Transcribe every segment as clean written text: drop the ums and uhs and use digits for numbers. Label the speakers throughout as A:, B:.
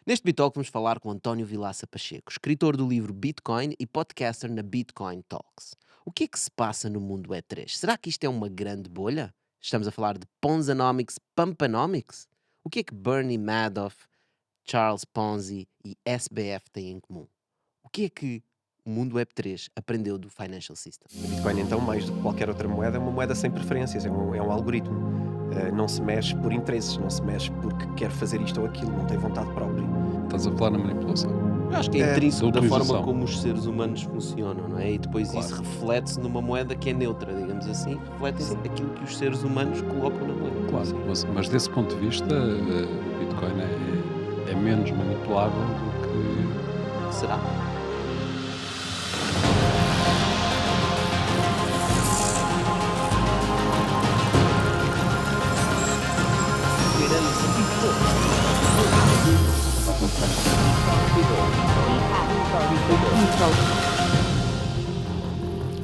A: Neste Bitalk vamos falar com António Vilaça Pacheco, escritor do livro Bitcoin e podcaster na Bitcoin Talks. O que é que se passa no mundo E3? Será que isto é uma grande bolha? Estamos a falar de Ponzanomics, Pumpanomics? O que é que Bernie Madoff, Charles Ponzi e SBF têm em comum? O que é que o mundo Web3 aprendeu do Financial System?
B: O Bitcoin, então, mais do que qualquer outra moeda, é uma moeda sem preferências, é um algoritmo. Não se mexe por interesses, não se mexe porque quer fazer isto ou aquilo, não tem vontade própria.
C: Estás a falar na manipulação.
A: Eu acho que é intrínseco
C: da
A: da forma
C: utilização.
A: como os seres humanos funcionam, não é? E depois
C: Claro.
A: isso reflete-se numa moeda que é neutra, digamos assim, reflete-se aquilo que os seres humanos colocam na moeda.
C: Claro, mas desse ponto de vista, o Bitcoin é menos manipulável do
A: Será?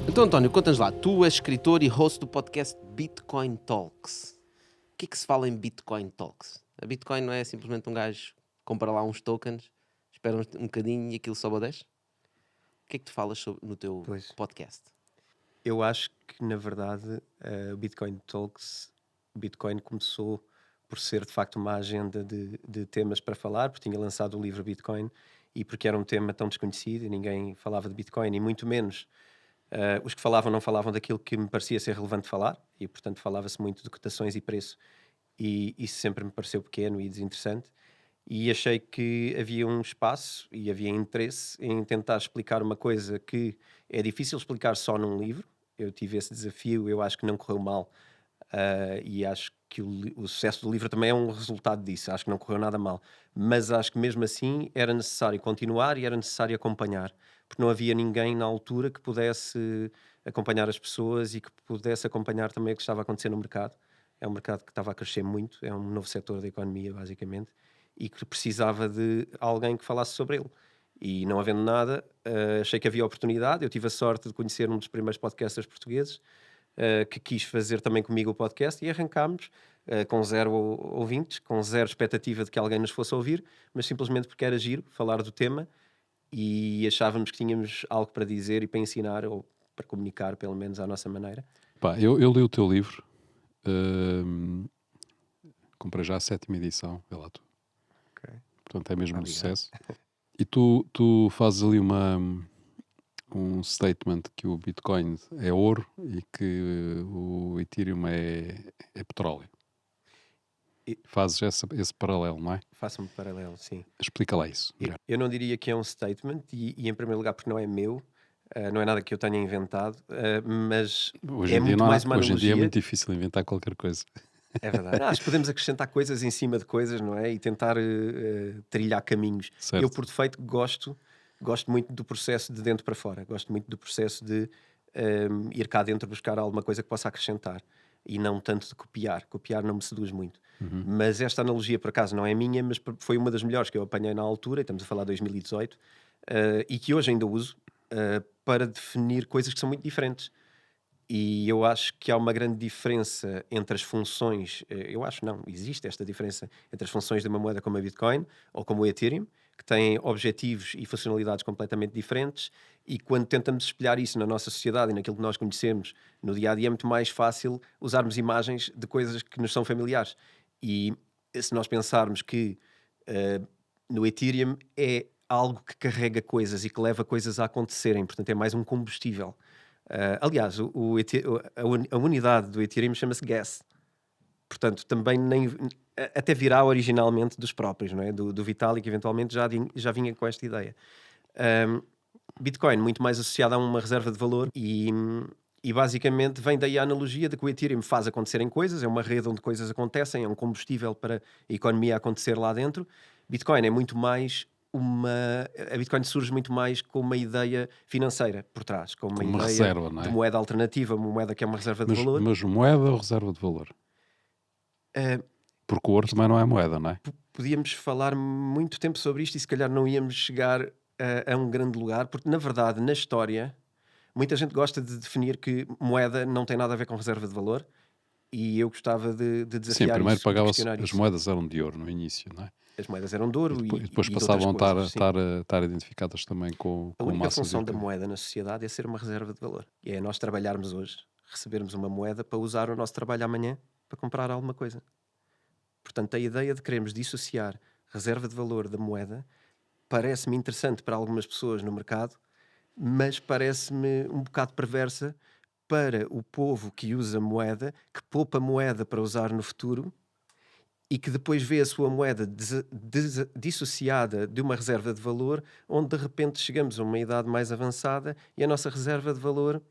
A: Então, António, conta-nos lá. Tu és escritor e host do podcast Bitcoin Talks. O que é que se fala em Bitcoin Talks? A Bitcoin não é simplesmente um gajo que compra lá uns tokens, espera um bocadinho e aquilo sobe a 10? O que é que tu falas no teu
B: Pois.
A: podcast?
B: Eu acho que, na verdade, o Bitcoin Talks, o Bitcoin começou por ser, de facto, uma agenda de temas para falar, porque tinha lançado o livro Bitcoin e porque era um tema tão desconhecido e ninguém falava de Bitcoin, e muito menos os que falavam não falavam daquilo que me parecia ser relevante falar, e, portanto, falava-se muito de cotações e preço, e isso sempre me pareceu pequeno e desinteressante. E achei que havia um espaço e havia interesse em tentar explicar uma coisa que é difícil explicar só num livro. Eu tive esse desafio, eu acho que não correu mal, e acho que o sucesso do livro também é um resultado disso. Acho que não correu nada mal, mas acho que mesmo assim era necessário continuar e era necessário acompanhar, porque não havia ninguém na altura que pudesse acompanhar as pessoas e que pudesse acompanhar também o que estava a acontecer no mercado. É um mercado que estava a crescer muito, é um novo setor da economia, basicamente, e que precisava de alguém que falasse sobre ele. E não havendo nada, achei que havia oportunidade. Eu tive a sorte de conhecer um dos primeiros podcasters portugueses, que quis fazer também comigo o podcast, e arrancámos com zero ouvintes, com zero expectativa de que alguém nos fosse ouvir, mas simplesmente porque era giro falar do tema e achávamos que tínhamos algo para dizer e para ensinar, ou para comunicar, pelo menos à nossa maneira.
C: Pá, eu li o teu livro, comprei já a 7ª edição, vê lá tu.
B: Ok.
C: Portanto é mesmo um
B: Obrigado.
C: sucesso. E tu fazes ali um statement que o Bitcoin é ouro e que o Ethereum é petróleo.
B: E-
C: Fazes esse paralelo, não é?
B: Faça um paralelo, sim.
C: Explica lá isso.
B: Eu não diria que é um statement, e em primeiro lugar porque não é meu, não é nada que eu tenha inventado, mas
C: Hoje
B: é
C: em dia,
B: muito mais uma
C: hoje em dia é
B: analogia.
C: muito difícil inventar qualquer coisa.
B: É verdade. Acho que podemos acrescentar coisas em cima de coisas, não é? E tentar trilhar caminhos.
C: Certo.
B: Eu, por defeito, gosto muito do processo de dentro para fora. Gosto muito do processo de ir cá dentro buscar alguma coisa que possa acrescentar. E não tanto de copiar. Copiar não me seduz muito. Mas esta analogia, por acaso, não é minha, mas foi uma das melhores que eu apanhei na altura, e estamos a falar de 2018, e que hoje ainda uso para definir coisas que são muito diferentes. E eu acho que há uma grande diferença entre as funções, eu acho não, existe esta diferença entre as funções de uma moeda como a Bitcoin ou como o Ethereum, que têm objetivos e funcionalidades completamente diferentes, e quando tentamos espelhar isso na nossa sociedade e naquilo que nós conhecemos no dia a dia, é muito mais fácil usarmos imagens de coisas que nos são familiares. E se nós pensarmos que no Ethereum é algo que carrega coisas e que leva coisas a acontecerem, portanto é mais um combustível. Aliás, a unidade do Ethereum chama-se gas. Portanto, também até virá originalmente dos próprios, não é? Do Vitalik, eventualmente já vinha com esta ideia. Bitcoin, muito mais associado a uma reserva de valor, e basicamente vem daí a analogia de que o Ethereum faz acontecerem coisas, é uma rede onde coisas acontecem, é um combustível para a economia acontecer lá dentro. Bitcoin é muito mais a Bitcoin surge muito mais com uma ideia financeira por trás, com uma
C: Como uma
B: ideia
C: reserva, não é?
B: de moeda alternativa, uma moeda que é uma reserva de valor.
C: Mas moeda ou reserva de valor? Porque o ouro também não é moeda, não é?
B: Podíamos falar muito tempo sobre isto e se calhar não íamos chegar a um grande lugar, porque na verdade, na história, muita gente gosta de definir que moeda não tem nada a ver com reserva de valor, e eu gostava de
C: Sim,
B: desafiar
C: primeiro
B: isso, de
C: pagava-se,
B: questionar
C: as
B: isso.
C: moedas eram de ouro no início, não é?
B: as moedas eram de ouro
C: E
B: e
C: depois
B: de outras
C: passavam a
B: coisas, sim.
C: estar identificadas também com
B: A única
C: massas
B: função
C: e
B: da
C: com...
B: moeda na sociedade é ser uma reserva de valor. E é nós trabalharmos hoje, recebermos uma moeda para usar o nosso trabalho amanhã para comprar alguma coisa. Portanto, a ideia de queremos dissociar reserva de valor da moeda parece-me interessante para algumas pessoas no mercado, mas parece-me um bocado perversa para o povo que usa moeda, que poupa moeda para usar no futuro e que depois vê a sua moeda dissociada de uma reserva de valor, onde de repente chegamos a uma idade mais avançada e a nossa reserva de valor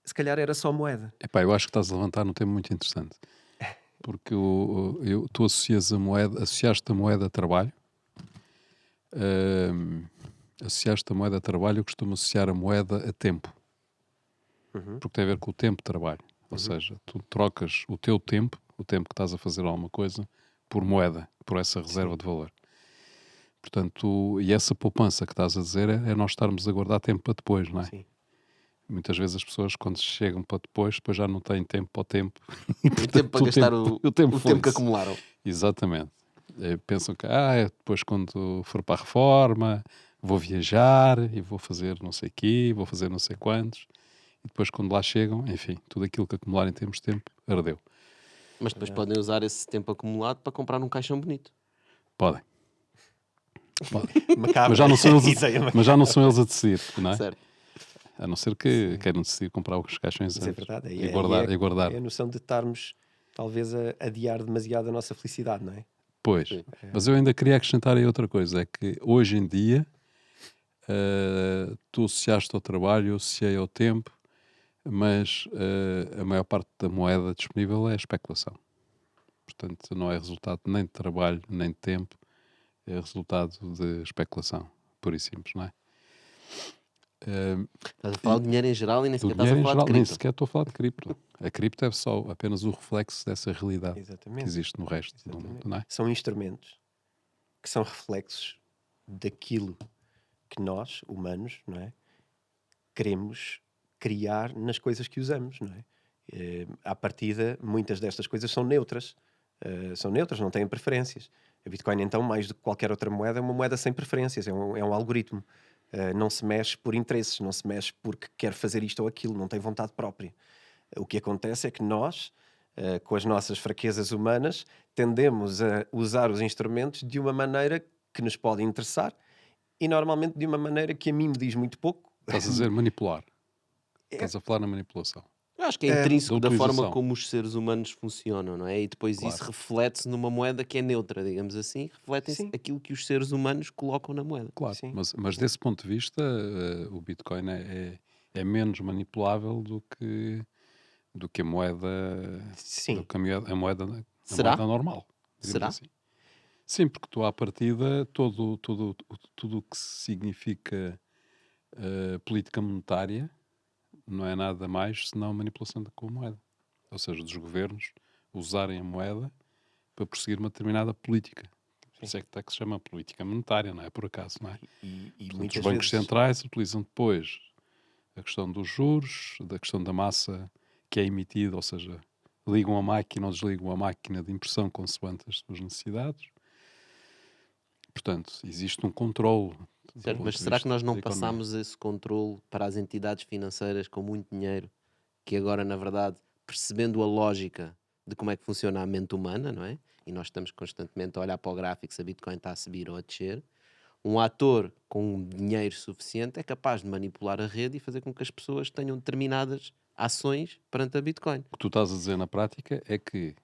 B: se calhar era só moeda.
C: Epá, eu acho que estás a levantar um tema muito interessante. Porque tu associaste a moeda a trabalho. Ahm, associaste a moeda a trabalho, eu costumo associar a moeda a tempo.
B: Uhum.
C: Porque tem a ver com o tempo de trabalho. Ou seja, tu trocas o teu tempo, o tempo que estás a fazer alguma coisa, por moeda, por essa reserva de valor. Portanto, e essa poupança que estás a dizer é nós estarmos a guardar tempo para depois, não é?
B: Sim.
C: Muitas vezes as pessoas, quando chegam para depois já não têm tempo para o tempo.
A: O tempo para gastar o tempo que
C: foi-se.
A: acumularam.
C: Exatamente. Pensam que depois quando for para a reforma vou viajar e vou fazer não sei o quê, vou fazer não sei quantos. E depois quando lá chegam, enfim, tudo aquilo que acumularem em termos de tempo, ardeu.
A: Mas depois podem usar esse tempo acumulado para comprar um caixão bonito.
C: Podem.
B: Macabra.
C: Mas já não são eles
B: Ideia macabra.
C: mas já não são eles a decidir, não é?
A: Certo.
C: A não ser que queiram decidir comprar os caixões
B: Mas é
C: antes
B: verdade.
C: e guardar.
B: É a noção de estarmos talvez a adiar demasiado a nossa felicidade, não é?
C: Pois,
A: Sim.
C: mas eu ainda queria acrescentar aí outra coisa, é que hoje em dia tu associaste ao trabalho, eu associei ao tempo, mas a maior parte da moeda disponível é a especulação. Portanto, não é resultado nem de trabalho, nem de tempo, é resultado de especulação, pura e simples, não é?
A: Estás a falar de dinheiro em geral e nem
C: Do
A: sequer estás a
C: dinheiro em
A: falar
C: geral,
A: de
C: nem
A: cripto.
C: sequer estou a falar de cripto. A cripto é só apenas o reflexo dessa realidade que
B: Exatamente.
C: existe no resto do
B: Exatamente.
C: mundo, não é?
B: São instrumentos que são reflexos daquilo que nós, humanos, não é? Queremos criar nas coisas que usamos, não é? À partida, muitas destas coisas são neutras. São neutras, não têm preferências. A Bitcoin, então, mais do que qualquer outra moeda, é uma moeda sem preferências, é um algoritmo. Não se mexe por interesses, não se mexe porque quer fazer isto ou aquilo, não tem vontade própria. O que acontece é que nós, com as nossas fraquezas humanas, tendemos a usar os instrumentos de uma maneira que nos pode interessar e normalmente de uma maneira que a mim me diz muito pouco.
C: Estás a dizer manipular. Estás a falar na manipulação.
A: Eu acho que é intrínseco
C: da
A: da forma
C: utilização.
A: como os seres humanos funcionam, não é? E depois
C: Claro.
A: isso reflete-se numa moeda que é neutra, digamos assim. Refletem-se
B: Sim.
A: aquilo que os seres humanos colocam na moeda.
C: Claro,
B: Sim.
C: mas desse ponto de vista, o Bitcoin é menos manipulável do que a moeda,
B: Sim.
C: do que a moeda
A: Será?
C: normal. digamos
A: Será?
C: assim. Sim, porque tu à partida, tudo o que significa política monetária não é nada mais senão manipulação com a moeda. Ou seja, dos governos usarem a moeda para perseguir uma determinada política. Por isso é que até que se chama política monetária, não é por acaso, não é?
B: E
C: Portanto,
B: muitas
C: os bancos
B: vezes
C: centrais utilizam depois a questão dos juros, da questão da massa que é emitida, ou seja, ligam a máquina ou desligam a máquina de impressão consoante as suas necessidades. Portanto, existe um controle. do
A: Certo?
C: ponto
A: Mas
C: de
A: será que
C: vista
A: nós não
C: da economia.
A: passamos esse controle para as entidades financeiras com muito dinheiro, que agora, na verdade, percebendo a lógica de como é que funciona a mente humana, não é? E nós estamos constantemente a olhar para o gráfico se a Bitcoin está a subir ou a descer. Um ator com dinheiro suficiente é capaz de manipular a rede e fazer com que as pessoas tenham determinadas ações perante a Bitcoin.
C: O que tu estás a dizer na prática é que,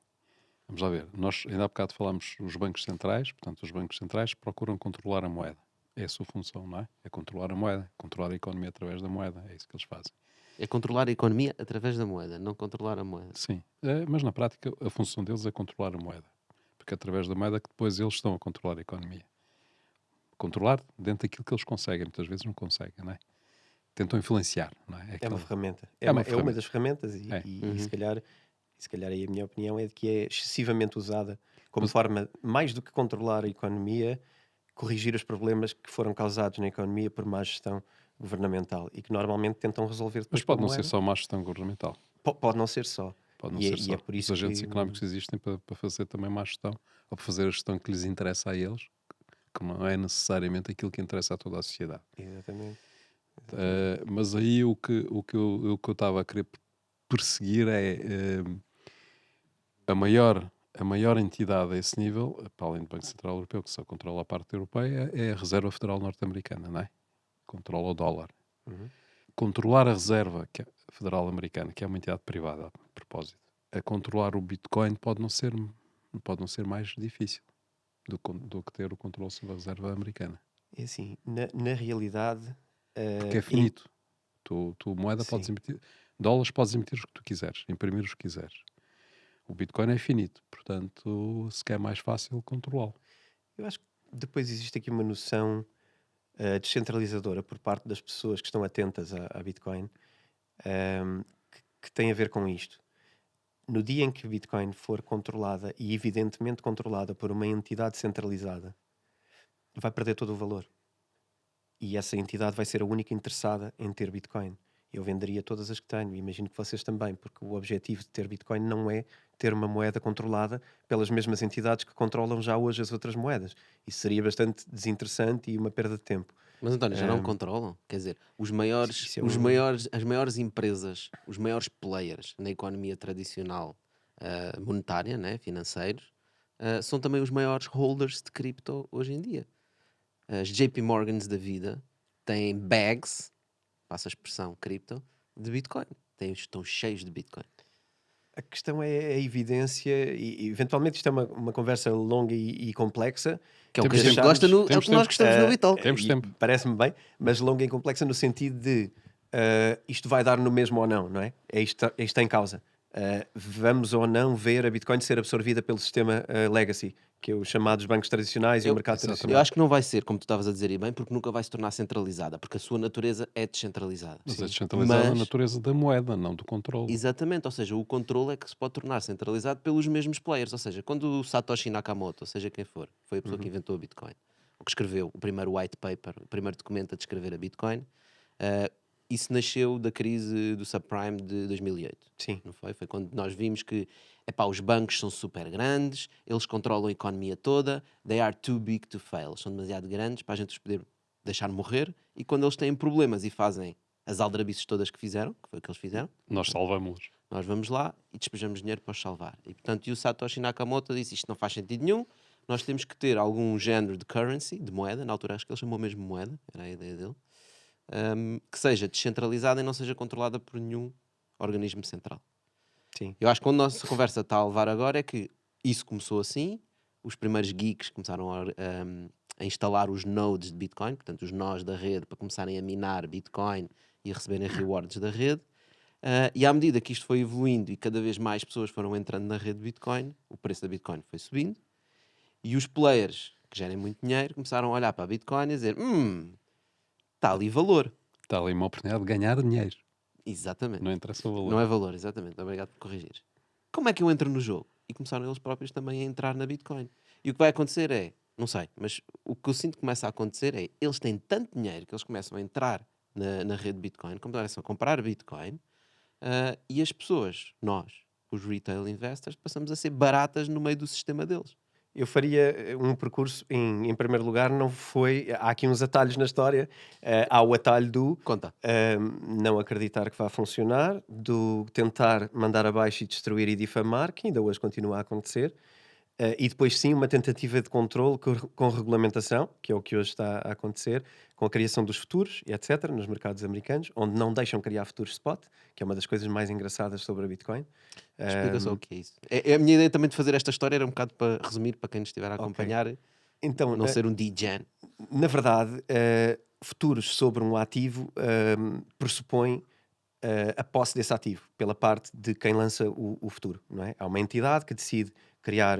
C: vamos lá ver, nós ainda há bocado falámos dos bancos centrais, portanto, os bancos centrais procuram controlar a moeda. É a sua função, não é? É controlar a moeda, controlar a economia através da moeda, é isso que eles fazem.
A: É controlar a economia através da moeda, não controlar a moeda.
C: Sim, mas na prática a função deles é controlar a moeda, porque é através da moeda que depois eles estão a controlar a economia. Controlar dentro daquilo que eles conseguem, muitas vezes não conseguem, não é? Tentam influenciar, não é?
B: é uma
C: Aquela-
B: ferramenta.
C: É uma
B: É uma
C: ferramenta.
B: das ferramentas
C: É.
B: e se calhar aí a minha opinião é de que é excessivamente usada como
C: Mas-
B: forma, mais do que controlar a economia, corrigir os problemas que foram causados na economia por má gestão governamental e que normalmente tentam resolver depois
C: Mas pode
B: com a
C: não ser
B: moeda.
C: só má gestão governamental.
B: Pode não ser só.
C: Pode não
B: E
C: ser só.
B: é por
C: Os
B: isso
C: agentes
B: que
C: económicos existem para fazer também má gestão, ou para fazer a gestão que lhes interessa a eles, que não é necessariamente aquilo que interessa a toda a sociedade.
B: Exatamente.
C: Mas aí o que eu estava a querer perseguir é a maior entidade a esse nível, para além do Banco Central Europeu, que só controla a parte europeia, é a Reserva Federal Norte-Americana, não é? Controla o dólar.
B: Uhum.
C: Controlar a Reserva Federal Americana, que é uma entidade privada, a propósito, a controlar o Bitcoin pode não ser mais difícil do que ter o controle sobre a Reserva Americana.
B: É assim, na realidade...
C: Porque é finito. Tu moeda
B: Sim.
C: podes emitir, dólares podes emitir os que tu quiseres, imprimir os que quiseres. O Bitcoin é finito, portanto, se quer mais fácil controlá-lo.
B: Eu acho que depois existe aqui uma noção descentralizadora por parte das pessoas que estão atentas à Bitcoin, que tem a ver com isto. No dia em que a Bitcoin for controlada, e evidentemente controlada por uma entidade centralizada, vai perder todo o valor. E essa entidade vai ser a única interessada em ter Bitcoin. Eu venderia todas as que tenho, imagino que vocês também, porque o objetivo de ter Bitcoin não é ter uma moeda controlada pelas mesmas entidades que controlam já hoje as outras moedas. Isso seria bastante desinteressante e uma perda de tempo.
A: Mas António, já não controlam? Quer dizer,
B: Isso é um...
A: as maiores empresas, os maiores players na economia tradicional monetária, né, financeiros, são também os maiores holders de cripto hoje em dia. As JP Morgans da vida têm bags, passa a expressão cripto, de Bitcoin. Estão cheios de Bitcoin.
B: A questão é a evidência, e eventualmente isto é uma conversa longa e complexa.
A: Que é o que
C: Temos
A: a gente
C: tempo.
A: gosta, é o
C: Temos
A: que nós
C: tempo.
A: gostamos no Bitalk.
C: Temos
B: E
C: tempo.
B: parece-me bem, mas longa e complexa no sentido de isto vai dar no mesmo ou não, não é? É isto em causa. Vamos ou não ver a Bitcoin ser absorvida pelo sistema legacy, que é os chamados bancos tradicionais e o mercado
A: Eu
B: tradicional.
A: acho que não vai ser, como tu estavas a dizer e bem, porque nunca vai se tornar centralizada, porque a sua natureza é descentralizada.
C: Mas é descentralizada a
A: Mas,
C: natureza da moeda, não do controle.
A: exatamente, ou seja, o controle é que se pode tornar centralizado pelos mesmos players. Ou seja, quando o Satoshi Nakamoto, ou seja quem for, foi a pessoa que inventou a Bitcoin, ou que escreveu o primeiro white paper, o primeiro documento a descrever a Bitcoin, isso nasceu da crise do subprime de 2008.
B: Sim.
A: Não foi? Foi quando nós vimos que os bancos são super grandes, eles controlam a economia toda, they are too big to fail, são demasiado grandes para a gente os poder deixar morrer, e quando eles têm problemas e fazem as aldrabices todas que fizeram, que foi o que eles fizeram,
C: Nós salvamos-los.
A: nós vamos lá e despejamos dinheiro para os salvar. E portanto, o Satoshi Nakamoto disse: isto não faz sentido nenhum, nós temos que ter algum género de currency, de moeda, na altura acho que ele chamou mesmo moeda, era a ideia dele, que seja descentralizada e não seja controlada por nenhum organismo central.
B: Sim.
A: Eu acho que onde a nossa conversa está a levar agora é que isso começou assim, os primeiros geeks começaram a instalar os nodes de Bitcoin, portanto os nós da rede, para começarem a minar Bitcoin e a receberem rewards da rede. E à medida que isto foi evoluindo e cada vez mais pessoas foram entrando na rede de Bitcoin, o preço da Bitcoin foi subindo, e os players que gerem muito dinheiro começaram a olhar para a Bitcoin e dizer: está ali valor.
C: Está ali uma oportunidade de ganhar dinheiro.
A: Exatamente.
C: Não interessa o valor.
A: Não é valor, exatamente. Obrigado por corrigir. Como é que eu entro no jogo? E começaram eles próprios também a entrar na Bitcoin. E o que vai acontecer é, não sei, mas o que eu sinto que começa a acontecer é, eles têm tanto dinheiro que eles começam a entrar na rede Bitcoin, começam a comprar Bitcoin, e as pessoas, nós, os retail investors, passamos a ser baratas no meio do sistema deles.
B: Eu faria um percurso, em primeiro lugar, não foi... Há aqui uns atalhos na história. Há o atalho do
A: Conta.
B: não acreditar que vai funcionar, do tentar mandar abaixo e destruir e difamar, que ainda hoje continua a acontecer. E depois sim uma tentativa de controle com regulamentação, que é o que hoje está a acontecer, com a criação dos futuros e etc. nos mercados americanos, onde não deixam criar futuros spot, que é uma das coisas mais engraçadas sobre a Bitcoin.
A: Explica só o que é isso. A minha ideia também de fazer esta história era um bocado para resumir, para quem nos estiver a acompanhar,
B: Então,
A: não ser um degen.
B: na verdade, futuros sobre um ativo pressupõem a posse desse ativo pela parte de quem lança o futuro, não é? Há uma entidade que decide criar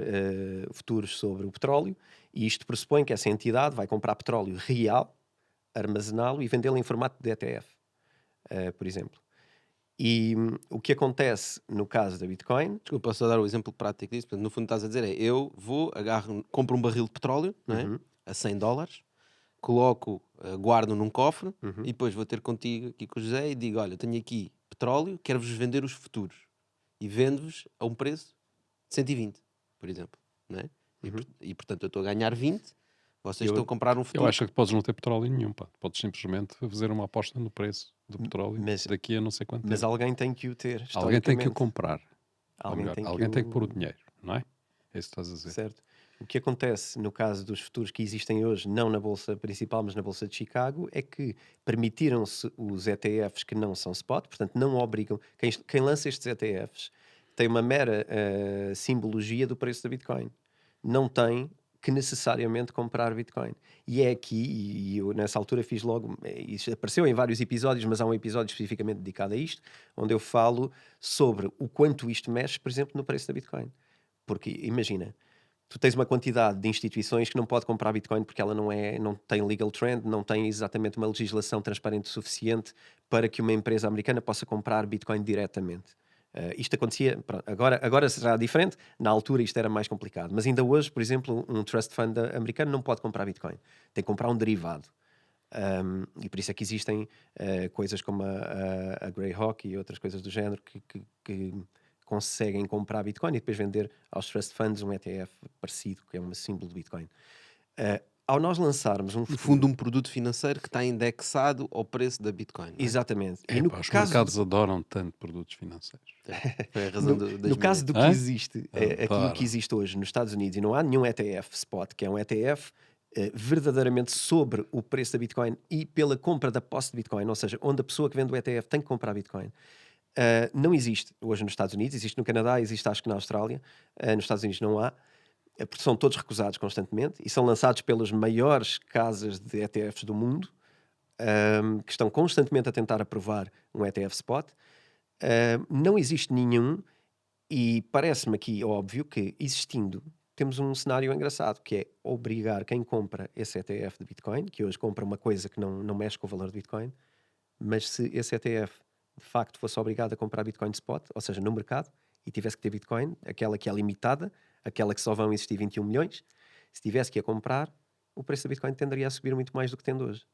B: futuros sobre o petróleo, e isto pressupõe que essa entidade vai comprar petróleo real, armazená-lo e vendê-lo em formato de ETF, por exemplo. E o que acontece no caso da Bitcoin...
A: Desculpa, posso só dar o exemplo prático disso. Portanto, no fundo estás a dizer eu vou, compro um barril de petróleo, não é? A $100, coloco, guardo num cofre, e depois vou ter contigo aqui com o José e digo: olha, tenho aqui petróleo, quero-vos vender os futuros. e vendo-vos a um preço de 120, por exemplo. Não é?
B: Uhum.
A: E portanto eu estou a ganhar 20, vocês
B: Eu-
A: estão a comprar um
C: Eu
A: futuro.
C: acho que podes não ter petróleo nenhum, pá. Podes simplesmente fazer uma aposta no preço do petróleo
B: mas-
C: daqui a não sei quanto
B: Mas
C: tempo.
B: alguém tem que o ter,
C: Alguém tem que o
B: historicamente.
C: comprar. Ou
B: Alguém
C: melhor,
B: tem que
C: alguém tem que
B: o-
C: pôr o dinheiro, não é? É isso que estás a dizer.
B: Certo. O que acontece no caso dos futuros que existem hoje, não na Bolsa principal, mas na Bolsa de Chicago, é que permitiram-se os ETFs que não são spot, portanto não obrigam. Quem lança estes ETFs tem uma mera simbologia do preço da Bitcoin. Não tem que necessariamente comprar Bitcoin. E é aqui, e eu nessa altura fiz logo, isso apareceu em vários episódios, mas há um episódio especificamente dedicado a isto, onde eu falo sobre o quanto isto mexe, por exemplo, no preço da Bitcoin. Porque imagina, tu tens uma quantidade de instituições que não pode comprar Bitcoin porque ela não tem legal trend, não tem exatamente uma legislação transparente o suficiente para que uma empresa americana possa comprar Bitcoin diretamente. Isto acontecia, pronto, agora será diferente, na altura isto era mais complicado, mas ainda hoje, por exemplo, um trust fund americano não pode comprar Bitcoin, tem que comprar um derivado. E por isso é que existem coisas como a Greyhawk e outras coisas do género que conseguem comprar Bitcoin e depois vender aos trust funds um ETF parecido, que é um símbolo de Bitcoin. Ao nós lançarmos um
A: No
B: futuro...
A: fundo, um produto financeiro que está indexado ao preço da Bitcoin. Não é?
B: Exatamente. E
C: É,
B: no
C: pá, os
B: caso,
C: mercados adoram tanto produtos financeiros.
A: Foi a razão das
B: no caso do que
C: Hã?
B: existe, aquilo que
C: Adoro.
B: existe hoje nos Estados Unidos, e não há nenhum ETF spot, que é um ETF verdadeiramente sobre o preço da Bitcoin e pela compra da posse de Bitcoin, ou seja, onde a pessoa que vende o ETF tem que comprar Bitcoin. Não existe hoje nos Estados Unidos, existe no Canadá, existe acho que na Austrália, nos Estados Unidos não há, porque são todos recusados constantemente e são lançados pelas maiores casas de ETFs do mundo, que estão constantemente a tentar aprovar um ETF spot. Não existe nenhum, e parece-me aqui óbvio que, existindo, temos um cenário engraçado, que é obrigar quem compra esse ETF de Bitcoin, que hoje compra uma coisa que não mexe com o valor de Bitcoin, mas se esse ETF de facto fosse obrigado a comprar Bitcoin spot, ou seja, no mercado, e tivesse que ter Bitcoin, aquela que é limitada, aquela que só vão existir 21 milhões, se tivesse que a comprar, o preço da Bitcoin tenderia a subir muito mais do que tende hoje.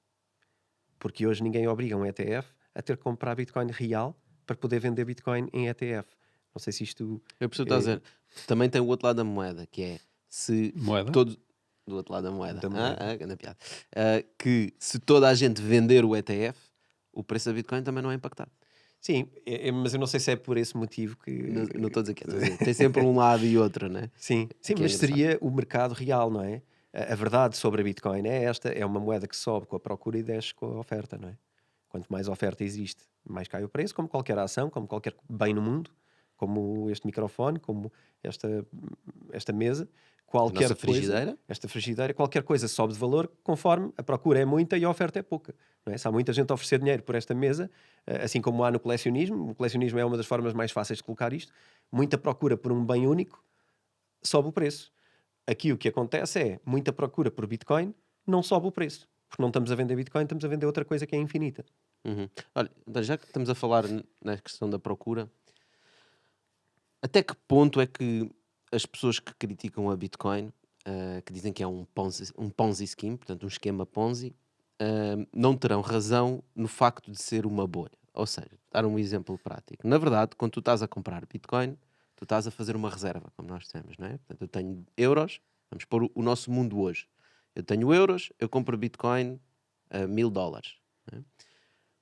B: Porque hoje ninguém obriga um ETF a ter que comprar Bitcoin real para poder vender Bitcoin em ETF. Não sei se isto...
A: Eu percebo o que estás a dizer. Também tem o outro lado da moeda, que é se
C: Moeda?
A: todos. Do outro lado da moeda.
B: Da moeda.
A: Grande piada. Que se toda a gente vender o ETF, o preço da Bitcoin também não é impactado.
B: Sim, mas eu não sei se é por esse motivo que...
A: Não estou a dizer que é. Estou a dizer, tem sempre um lado e outro, né?
B: Sim, sim,
A: que é
B: mas
A: engraçado.
B: seria o mercado real, não é? A verdade sobre a Bitcoin é esta: é uma moeda que sobe com a procura e desce com a oferta, não é? Quanto mais oferta existe, mais cai o preço, como qualquer ação, como qualquer bem no mundo, como este microfone, como esta mesa, qualquer
A: nossa
B: coisa,
A: frigideira.
B: esta frigideira, qualquer coisa sobe de valor conforme a procura é muita e a oferta é pouca. Não é? Se há muita gente a oferecer dinheiro por esta mesa, assim como há no colecionismo, o colecionismo é uma das formas mais fáceis de colocar isto, muita procura por um bem único, sobe o preço. Aqui o que acontece é muita procura por Bitcoin, não sobe o preço. Porque não estamos a vender Bitcoin, estamos a vender outra coisa que é infinita.
A: Uhum. Olha, então, já que estamos a falar na questão da procura, até que ponto é que as pessoas que criticam a Bitcoin, que dizem que é um Ponzi scheme, portanto um esquema Ponzi, não terão razão no facto de ser uma bolha? Ou seja, dar um exemplo prático. Na verdade, quando tu estás a comprar Bitcoin, tu estás a fazer uma reserva, como nós temos, não é? Portanto, eu tenho euros, vamos pôr o nosso mundo hoje. Eu tenho euros, eu compro Bitcoin a $1000. Não é?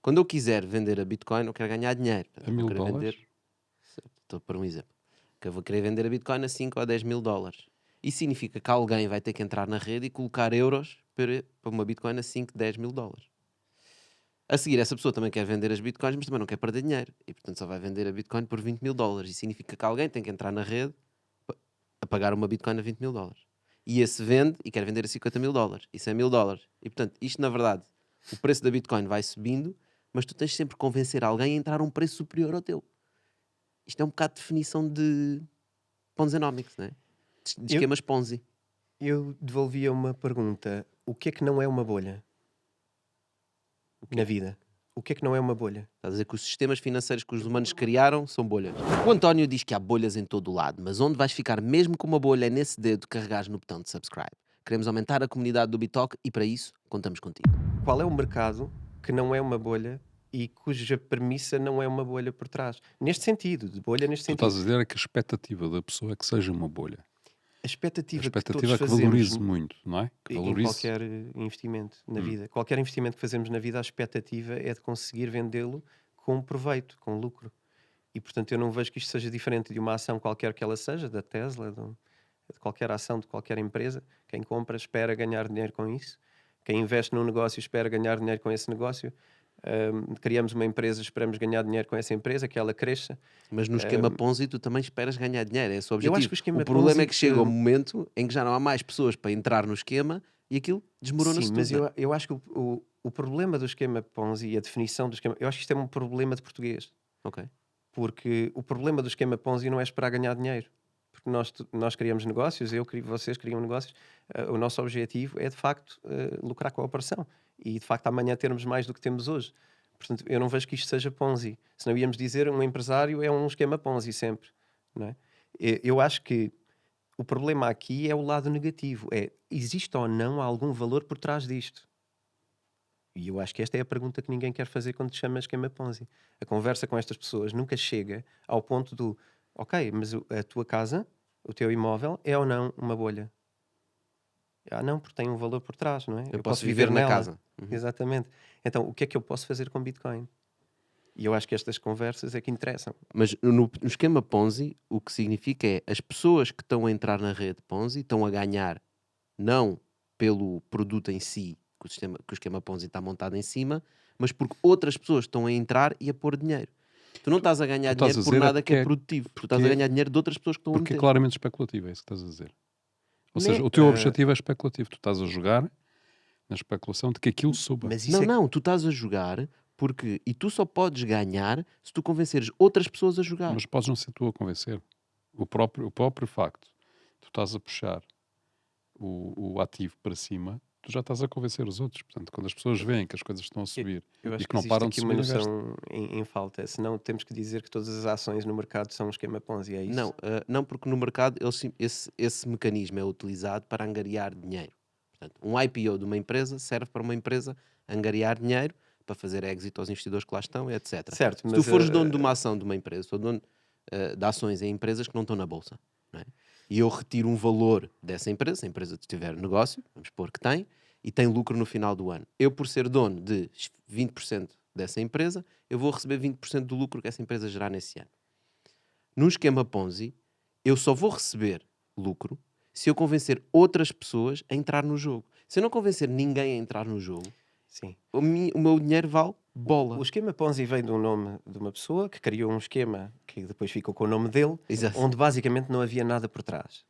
A: Quando eu quiser vender a Bitcoin, eu quero ganhar dinheiro. Portanto,
C: A
A: eu vou querer
C: $1000?
A: vender. Estou a pôr um exemplo. Que eu vou querer vender a Bitcoin a 5 ou 10 mil dólares. Isso significa que alguém vai ter que entrar na rede e colocar euros para uma Bitcoin a 5, 10 mil dólares. A seguir, essa pessoa também quer vender as Bitcoins, mas também não quer perder dinheiro. E, portanto, só vai vender a Bitcoin por 20 mil dólares. Isso significa que alguém tem que entrar na rede a pagar uma Bitcoin a 20 mil dólares. E esse vende e quer vender a 50 mil dólares. E 100 mil dólares. E, portanto, isto, na verdade, o preço da Bitcoin vai subindo, mas tu tens sempre que convencer alguém a entrar a um preço superior ao teu. Isto é um bocado de definição de Ponzinomics, não é? De esquemas Ponzi.
B: Eu devolvia uma pergunta: o que é que não é uma bolha na vida? O que é que não é uma bolha?
A: Estás a dizer que os sistemas financeiros que os humanos criaram são bolhas. O António diz que há bolhas em todo o lado, mas onde vais ficar mesmo com uma bolha é nesse dedo que carregares no botão de subscribe. Queremos aumentar a comunidade do Bitalk e para isso contamos contigo.
B: Qual é o mercado que não é uma bolha e cuja premissa não é uma bolha por trás. Neste sentido, de bolha neste
C: Tu
B: sentido.
C: estás a dizer é que a expectativa da pessoa é que seja uma bolha.
B: A expectativa,
C: A
B: que todos
C: expectativa é que
B: fazemos
C: valorize muito, não é? Que
B: em
C: valorize.
B: qualquer investimento na vida. Qualquer investimento que fazemos na vida, a expectativa é de conseguir vendê-lo com proveito, com lucro. E, portanto, eu não vejo que isto seja diferente de uma ação qualquer que ela seja, da Tesla, de qualquer ação de qualquer empresa. Quem compra espera ganhar dinheiro com isso. Quem investe num negócio espera ganhar dinheiro com esse negócio. Criamos uma empresa, esperamos ganhar dinheiro com essa empresa, que ela cresça.
A: Mas no esquema Ponzi tu também esperas ganhar dinheiro, é esse o
B: Eu acho
A: objetivo.
B: que o esquema
A: problema
B: Ponzi,
A: é que chega ao momento em que já não há mais pessoas para entrar no esquema e aquilo desmorona-se
B: sim,
A: tudo.
B: mas
A: não é?
B: eu acho que o problema do esquema Ponzi e a definição do esquema, eu acho que isto é um problema de português.
A: Ok.
B: Porque o problema do esquema Ponzi não é esperar ganhar dinheiro. Porque nós criamos negócios, vocês criam negócios. O nosso objetivo é, de facto, lucrar com a operação. E, de facto, amanhã termos mais do que temos hoje. Portanto, eu não vejo que isto seja Ponzi. Senão íamos dizer um empresário é um esquema Ponzi sempre. Não é? Eu acho que o problema aqui é o lado negativo. Existe ou não algum valor por trás disto? E eu acho que esta é a pergunta que ninguém quer fazer quando te chama esquema Ponzi. A conversa com estas pessoas nunca chega ao ponto do ok, mas a tua casa, o teu imóvel, é ou não uma bolha? Ah, não, porque tem um valor por trás, não é?
A: Eu posso viver na
B: nela.
A: casa.
B: Exatamente. Então, o que é que eu posso fazer com Bitcoin? E eu acho que estas conversas é que interessam.
A: Mas no esquema Ponzi, o que significa é as pessoas que estão a entrar na rede Ponzi estão a ganhar não pelo produto em si, que o esquema Ponzi está montado em cima, mas porque outras pessoas estão a entrar e a pôr dinheiro. Tu não estás a ganhar
C: Tu estás
A: dinheiro
C: a
A: por
C: dizer
A: nada que é
C: porque
A: produtivo. Tu estás a ganhar dinheiro de outras pessoas que estão a
C: Porque é
A: meter.
C: claramente especulativo, é isso que estás a dizer. Ou
B: Né,
C: seja, o teu objetivo é especulativo. Tu estás a jogar na especulação de que aquilo suba.
B: Mas isso
A: Não, tu estás a jogar porque... E tu só podes ganhar se tu convenceres outras pessoas a jogar.
C: Mas podes não ser tu a convencer. O próprio facto de tu estás a puxar o ativo para cima, tu já estás a convencer os outros. Portanto, quando as pessoas veem que as coisas estão a subir
B: eu acho
C: e que
B: que
C: não
B: existe
C: param de
B: aqui uma
C: subir, investe.
B: noção em falta. Senão temos que dizer que todas as ações no mercado são um esquema Ponzi, é isso?
A: Não, não, porque no mercado esse mecanismo é utilizado para angariar dinheiro. Portanto, um IPO de uma empresa serve para uma empresa angariar dinheiro para fazer exit aos investidores que lá estão, etc.
B: Certo,
A: Se tu
B: mas
A: fores dono de uma ação de uma empresa, sou dono de ações em empresas que não estão na bolsa, não é? E eu retiro um valor dessa empresa, se a empresa tiver negócio, vamos supor que tem, e tem lucro no final do ano. Eu, por ser dono de 20% dessa empresa, eu vou receber 20% do lucro que essa empresa gerar nesse ano. Num esquema Ponzi, eu só vou receber lucro se eu convencer outras pessoas a entrar no jogo. Se eu não convencer ninguém a entrar no jogo,
B: sim.
A: o meu dinheiro vale bola.
B: O esquema Ponzi veio de um nome de uma pessoa que criou um esquema que depois ficou com o nome dele,
A: Exato.
B: onde basicamente não havia nada por trás.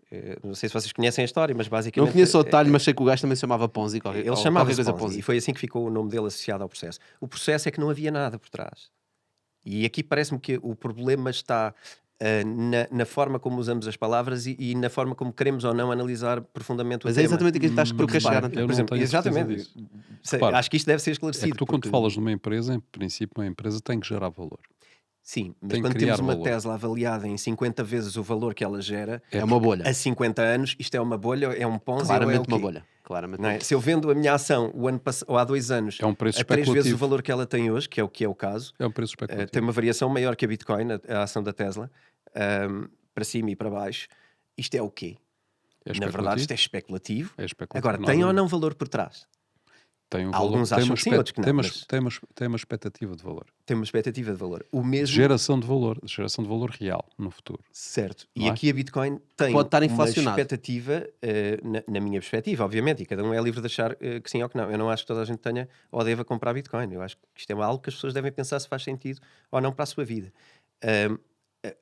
B: Não sei se vocês conhecem a história, mas basicamente...
A: Não conheço o detalhe, mas sei que o gajo também se chamava Ponzi.
B: ele
A: Qualquer
B: chamava-se
A: coisa
B: Ponzi,
A: Ponzi.
B: e foi assim que ficou o nome dele associado ao processo. O processo é que não havia nada por trás. E aqui parece-me que o problema está na forma como usamos as palavras e na forma como queremos ou não analisar profundamente
A: Mas
B: o
A: é
B: tema.
A: exatamente aquilo que estás
B: Porque
A: a chegar.
B: repara,
C: eu
B: por
C: não
B: exemplo,
C: tenho certeza
B: exatamente.
C: disso. Repara,
B: Acho que isto deve ser
C: É
B: esclarecido.
C: que tu, quando
B: porque-
C: falas numa empresa, em princípio, uma empresa tem que gerar valor.
B: Sim, mas
C: tem que
B: quando
C: criar
B: temos uma
C: valor.
B: Tesla avaliada em 50 vezes o valor que ela gera,
A: É uma bolha.
B: a 50 anos, isto é uma bolha, é um Ponzi ou é
A: Claramente
B: o
A: uma
B: quê?
A: bolha. Claramente
B: Não
A: uma
B: é?
A: bolha.
B: Se eu vendo a minha ação ou há 2 anos
C: É um preço
B: a 3 vezes o
C: especulativo.
B: valor que ela tem hoje, que é o caso,
C: É um preço especulativo.
B: tem uma variação maior que a Bitcoin, a ação da Tesla, para cima e para baixo. Isto é o quê?
C: É
B: Na verdade, isto é
C: especulativo.
B: especulativo.
C: É especulativo,
B: Agora,
C: não há
B: tem ou
C: dúvida.
B: não valor por trás?
C: Tem um
B: Alguns
C: valor,
B: acham que sim, outros que não, mas-
C: tem uma expectativa de valor.
B: Tem uma expectativa de valor. O mesmo,
C: Geração de valor real no futuro.
B: certo. E
C: Não é?
B: aqui a Bitcoin tem
A: Pode estar
B: uma
A: inflacionado.
B: expectativa, na minha perspectiva, obviamente, e cada um é livre de achar que sim ou que não. Eu não acho que toda a gente tenha ou deva comprar Bitcoin. Eu acho que isto é algo que as pessoas devem pensar se faz sentido ou não para a sua vida.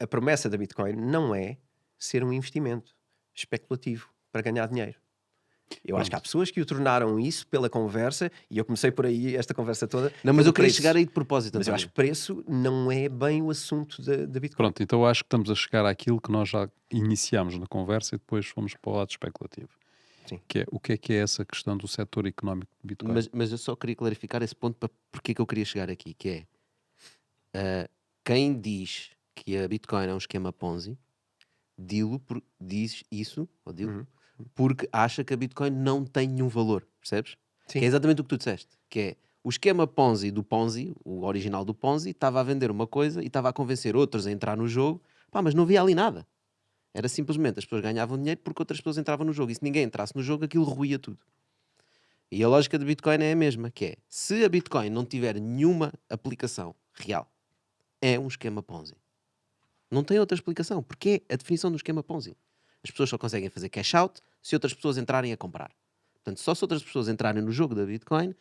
B: A promessa da Bitcoin não é ser um investimento especulativo para ganhar dinheiro. Eu acho que há pessoas que o tornaram isso pela conversa, e eu comecei por aí esta conversa toda.
A: Não, mas
B: pelo
A: eu queria
B: preço.
A: chegar aí de propósito.
B: Mas eu
A: António.
B: acho que preço não é bem o assunto da Bitcoin.
C: Pronto, então eu acho que estamos a chegar àquilo que nós já iniciámos na conversa e depois fomos para o lado especulativo.
B: Sim.
C: Que é, o que é essa questão do setor económico de Bitcoin?
A: Mas eu só queria clarificar esse ponto para porque é que eu queria chegar aqui, que é quem diz que a Bitcoin é um esquema Ponzi, diz isso, ou dilo, porque acha que a Bitcoin não tem nenhum valor, percebes?
B: Sim.
A: Que é exatamente o que tu disseste, que é O esquema Ponzi do Ponzi, o original do Ponzi, estava a vender uma coisa e estava a convencer outros a entrar no jogo, pá, mas não havia ali nada. Era simplesmente as pessoas ganhavam dinheiro porque outras pessoas entravam no jogo. E se ninguém entrasse no jogo, aquilo ruía tudo. E a lógica do Bitcoin é a mesma, que é, se a Bitcoin não tiver nenhuma aplicação real, é um esquema Ponzi. Não tem outra explicação, porque é a definição do esquema Ponzi. As pessoas só conseguem fazer cash out se outras pessoas entrarem a comprar. Portanto, só se outras pessoas entrarem no jogo da Bitcoin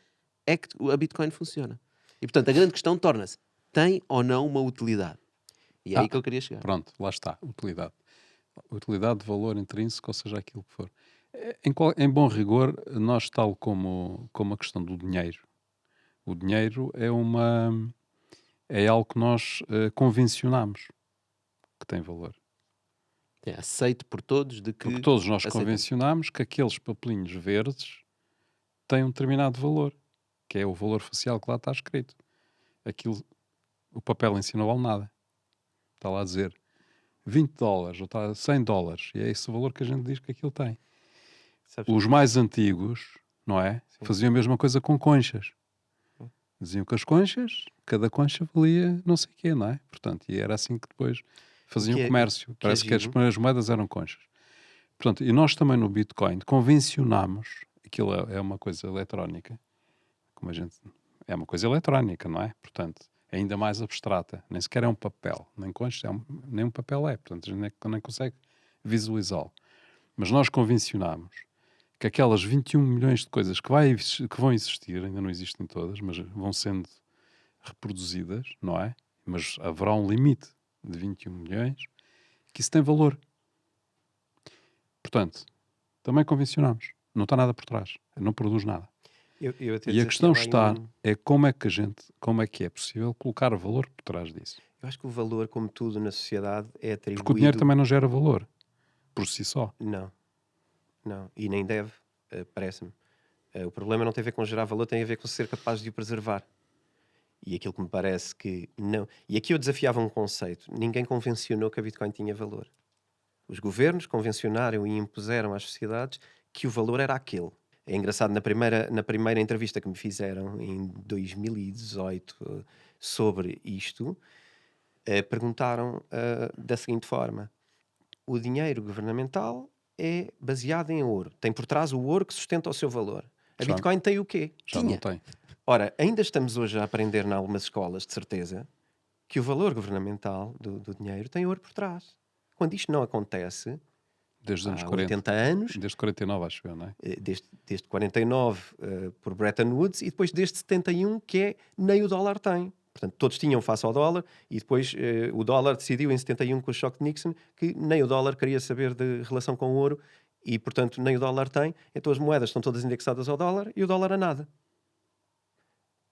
A: é que a Bitcoin funciona. E, portanto, a grande questão torna-se, tem ou não uma utilidade? E é aí que eu queria chegar.
C: Pronto, lá está, utilidade. Utilidade, valor intrínseco, ou seja, aquilo que for. Em bom rigor, nós, tal como a questão do dinheiro, o dinheiro é algo que nós convencionamos que tem valor.
A: É aceito por todos de que...
C: Porque todos nós
A: aceitam.
C: convencionamos que aqueles papelinhos verdes têm um determinado valor, que é o valor facial que lá está escrito. Aquilo, o papel em si não vale nada. Está lá a dizer $20 ou está $100, e é esse o valor que a gente diz que aquilo tem.
B: Sabes?
C: Os mais antigos, não é?
B: Sim.
C: Faziam a mesma coisa com conchas. Diziam que as conchas, cada concha valia não sei o quê, não é? Portanto, e era assim que depois faziam
B: que é-
C: comércio.
B: que é
C: Parece que as
B: giro.
C: primeiras moedas eram conchas. Portanto, e nós também no Bitcoin convencionamos, aquilo é uma coisa eletrónica, como a gente... É uma coisa eletrónica, não é? Portanto, é ainda mais abstrata. Nem sequer é um papel. Nem concha, nem um papel é. Portanto, a gente nem consegue visualizá-lo. Mas nós convencionamos que aquelas 21 milhões de coisas que vão existir, ainda não existem todas, mas vão sendo reproduzidas, não é? Mas haverá um limite de 21 milhões, que isso tem valor. Portanto, também convencionamos. Não está nada por trás. Não produz nada.
B: Eu até
C: E a questão
B: desafiava
C: está é como é que é possível colocar valor por trás disso.
B: Eu acho que o valor, como tudo na sociedade, é atribuído...
C: Porque o dinheiro também não gera valor, por si só.
B: Não. E nem deve, parece-me. O problema não tem a ver com gerar valor, tem a ver com ser capaz de o preservar. E aquilo que me parece que não... E aqui eu desafiava um conceito. Ninguém convencionou que a Bitcoin tinha valor. Os governos convencionaram e impuseram às sociedades que o valor era aquele. É engraçado, na primeira entrevista que me fizeram em 2018 sobre isto, perguntaram da seguinte forma: o dinheiro governamental é baseado em ouro. Tem por trás o ouro que sustenta o seu valor. A
C: Já-
B: Bitcoin tem o quê?
C: Já
A: Tinha.
C: não tem.
B: Ora, ainda estamos hoje a aprender em algumas escolas, de certeza, que o valor governamental do dinheiro tem ouro por trás. Quando isto não acontece,
C: Desde os anos
B: há
C: 40.
B: 80 anos,
C: Desde 49, acho eu, não é?
B: desde 49 por Bretton Woods, e depois desde 71, que é nem o dólar tem. Portanto, todos tinham face ao dólar, e depois o dólar decidiu em 71 com o choque de Nixon que nem o dólar queria saber de relação com o ouro, e portanto nem o dólar tem, então as moedas estão todas indexadas ao dólar e o dólar a nada.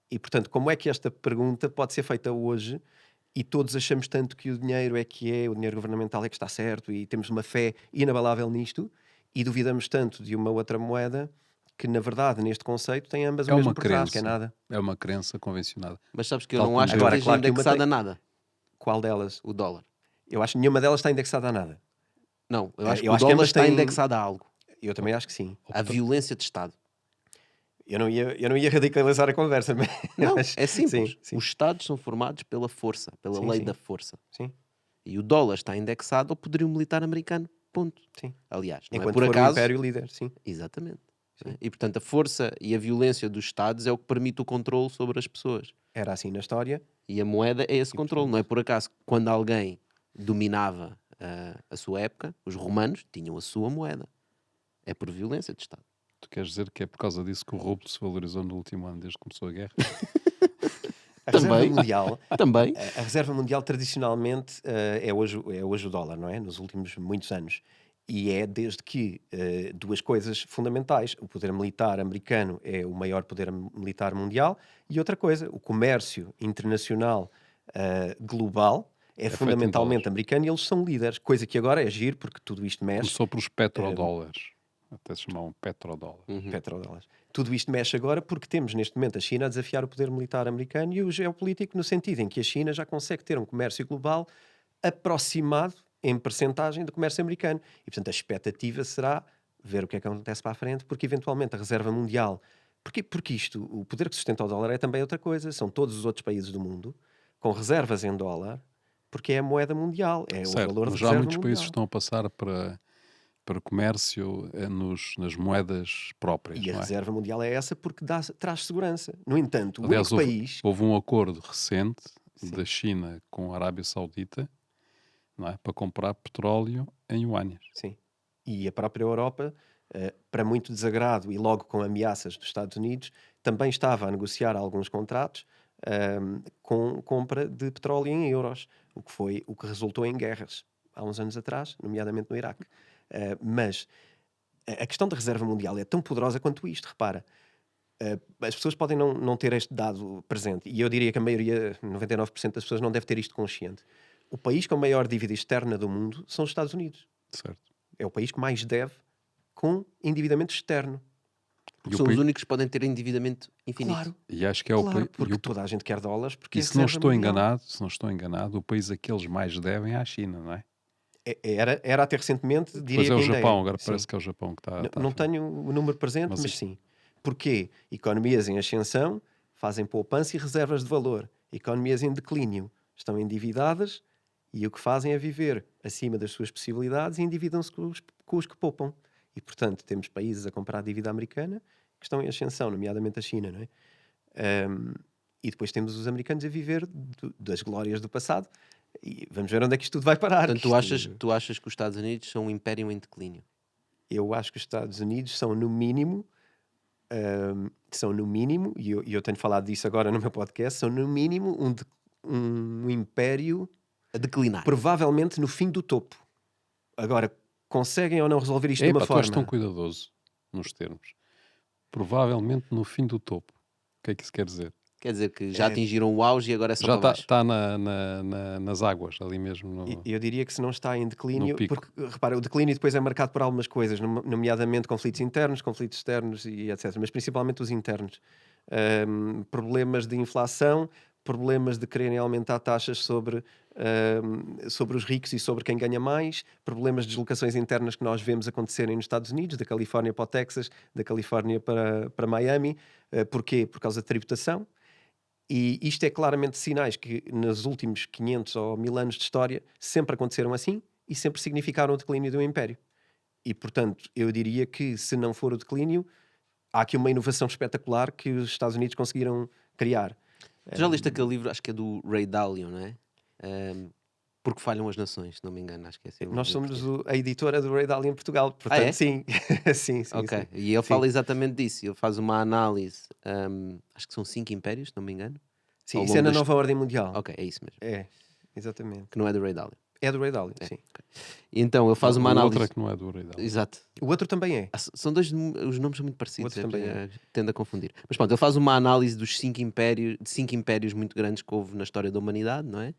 B: E portanto, como é que esta pergunta pode ser feita hoje e todos achamos tanto que o dinheiro é que é, o dinheiro governamental é que está certo e temos uma fé inabalável nisto e duvidamos tanto de uma outra moeda que na verdade neste conceito tem ambas
C: É
B: o mesmo
C: uma
B: por trás, que é
C: crença.
B: nada.
C: É uma crença convencionada.
A: Mas sabes que eu
C: Tal
A: não
C: como
A: acho que
B: agora,
A: esteja
B: claro que uma
A: indexada
B: tem-
A: a nada,
B: Qual delas?
A: o dólar.
B: Eu acho que nenhuma delas está indexada a nada.
A: Não, eu acho que
B: eu
A: o
B: acho que
A: dólar
B: ambas
A: está
B: têm-
A: indexado a algo.
B: Eu também acho que sim.
A: A violência de Estado.
B: Eu não ia radicalizar a conversa, mas
A: Não,
B: mas-
A: é simples.
B: Sim, sim,
A: Os Estados são formados pela força, pela
B: Sim,
A: lei
B: sim.
A: da força.
B: sim,
A: E o dólar está indexado ao poderio militar americano. Ponto.
B: sim.
A: Aliás, não é
B: Enquanto
A: por
B: for
A: acaso.
B: o império líder, sim.
A: Exatamente.
B: Sim.
A: E portanto a força e a violência dos Estados é o que permite o controle sobre as pessoas.
B: Era assim na história.
A: E a moeda é esse
B: E,
A: controle.
B: portanto-
A: Não é por acaso que quando alguém dominava a sua época, os romanos tinham a sua moeda. É por violência de Estado.
C: Tu queres dizer que é por causa disso que o rublo se valorizou no último ano, desde que começou a guerra?
B: A
A: Também.
B: Reserva Mundial,
A: Também.
B: a Reserva Mundial tradicionalmente é hoje o dólar, não é? Nos últimos muitos anos. E é desde que duas coisas fundamentais. O poder militar americano é o maior poder militar mundial e outra coisa, o comércio internacional global é
C: feito em
B: fundamentalmente
C: dólares.
B: americano e eles são líderes. Coisa que agora é giro porque tudo isto mexe.
C: Começou pelos petrodólares. Até se chamavam petrodólar.
B: Petrodólares. Tudo isto mexe agora porque temos neste momento a China a desafiar o poder militar americano e o geopolítico no sentido em que a China já consegue ter um comércio global aproximado em percentagem do comércio americano. E portanto a expectativa será ver o que é que acontece para a frente, porque eventualmente a Reserva Mundial Porque isto, o poder que sustenta o dólar é também outra coisa. São todos os outros países do mundo com reservas em dólar, porque é a moeda mundial, é o
C: Certo,
B: valor de
C: mas já há
B: reserva
C: muitos países que
B: mundial.
C: estão a passar para comércio nas moedas próprias,
B: E a
C: não é?
B: reserva mundial é essa porque traz segurança. No entanto, o
C: Aliás,
B: único país...
C: houve um acordo recente
B: Sim.
C: da China com a Arábia Saudita, não é? Para comprar petróleo em yuanes.
B: Sim. E a própria Europa, para muito desagrado e logo com ameaças dos Estados Unidos, também estava a negociar alguns contratos com compra de petróleo em euros, o que resultou em guerras há uns anos atrás, nomeadamente no Iraque. Mas a questão da reserva mundial é tão poderosa quanto isto, repara. As pessoas podem não ter este dado presente, e eu diria que a maioria, 99% das pessoas, não deve ter isto consciente. O país com a maior dívida externa do mundo são os Estados Unidos.
C: Certo.
B: É o país que mais deve com endividamento externo.
A: Porque
C: E o
A: são os
C: país-
A: únicos que podem ter endividamento infinito.
B: Claro,
C: E acho que é
B: claro,
C: o
B: porque
C: país.
B: toda a gente quer dólares, porque
C: E
B: é
C: se não
B: reserva
C: estou
B: mundial.
C: enganado, o país a que eles mais devem é a China, não é?
B: Era até recentemente, diria
C: Depois é
B: que
C: o
B: ainda
C: Japão,
B: é.
C: agora
B: Sim.
C: parece que é o Japão que está.
B: Não tenho o número presente,
C: Mas
B: mas
C: isso-
B: sim. Porquê? Economias em ascensão fazem poupança e reservas de valor. Economias em declínio estão endividadas e o que fazem é viver acima das suas possibilidades e endividam-se com os que poupam. E, portanto, temos países a comprar a dívida americana que estão em ascensão, nomeadamente a China, não é? E depois temos os americanos a viver das glórias do passado. E vamos ver onde é que isto tudo vai parar.
A: Portanto,
B: que
A: tu achas que os Estados Unidos são um império em declínio?
B: Eu acho que os Estados Unidos são no mínimo, e eu tenho falado disso agora no meu podcast, são no mínimo um império,
A: A declinar.
B: provavelmente no fim do topo. Agora, conseguem ou não resolver isto de
C: Epá,
B: uma
C: tu és tão
B: forma?
C: cuidadoso nos termos. Provavelmente no fim do topo. O que é que isso quer dizer?
A: Quer dizer que já atingiram o auge e agora é só
C: Já
A: para
C: está
A: baixo.
C: nas águas, ali mesmo.
B: Eu diria que se não está em declínio,
C: No pico.
B: porque repara, o declínio depois é marcado por algumas coisas, nomeadamente conflitos internos, conflitos externos e etc. Mas principalmente os internos. Problemas de inflação, problemas de quererem aumentar taxas sobre os ricos e sobre quem ganha mais, problemas de deslocações internas que nós vemos acontecerem nos Estados Unidos, da Califórnia para o Texas, da Califórnia para Miami. Porquê? Por causa da tributação. E isto é claramente sinais que nos últimos 500 ou 1000 anos de história sempre aconteceram assim e sempre significaram o declínio do Império. E, portanto, eu diria que se não for o declínio, há aqui uma inovação espetacular que os Estados Unidos conseguiram criar.
A: Tu já leste aquele livro, acho que é do Ray Dalio, não é? Porque falham as nações, se não me engano, acho que é assim.
B: Nós somos a editora do Ray Dalio em Portugal, portanto,
A: é?
B: sim. sim.
A: Ok,
B: Sim.
A: e ele
B: Sim.
A: fala exatamente disso. Ele faz uma análise, acho que são 5 impérios, se não me engano.
B: Sim,
A: Ao
B: isso
A: longo
B: é na
A: das-
B: nova ordem mundial.
A: Ok, é isso mesmo.
B: É, exatamente.
A: Que não é do Ray Dalio.
B: É do Ray Dalio, sim.
A: E então ele faz uma
C: O
A: análise.
C: outro é que não é do Rei
A: Exato.
B: O outro também é.
A: São dois, os nomes são muito parecidos,
B: outro também
A: tende a confundir. Mas pronto, ele faz uma análise dos 5 impérios, de 5 impérios muito grandes que houve na história da humanidade, não é?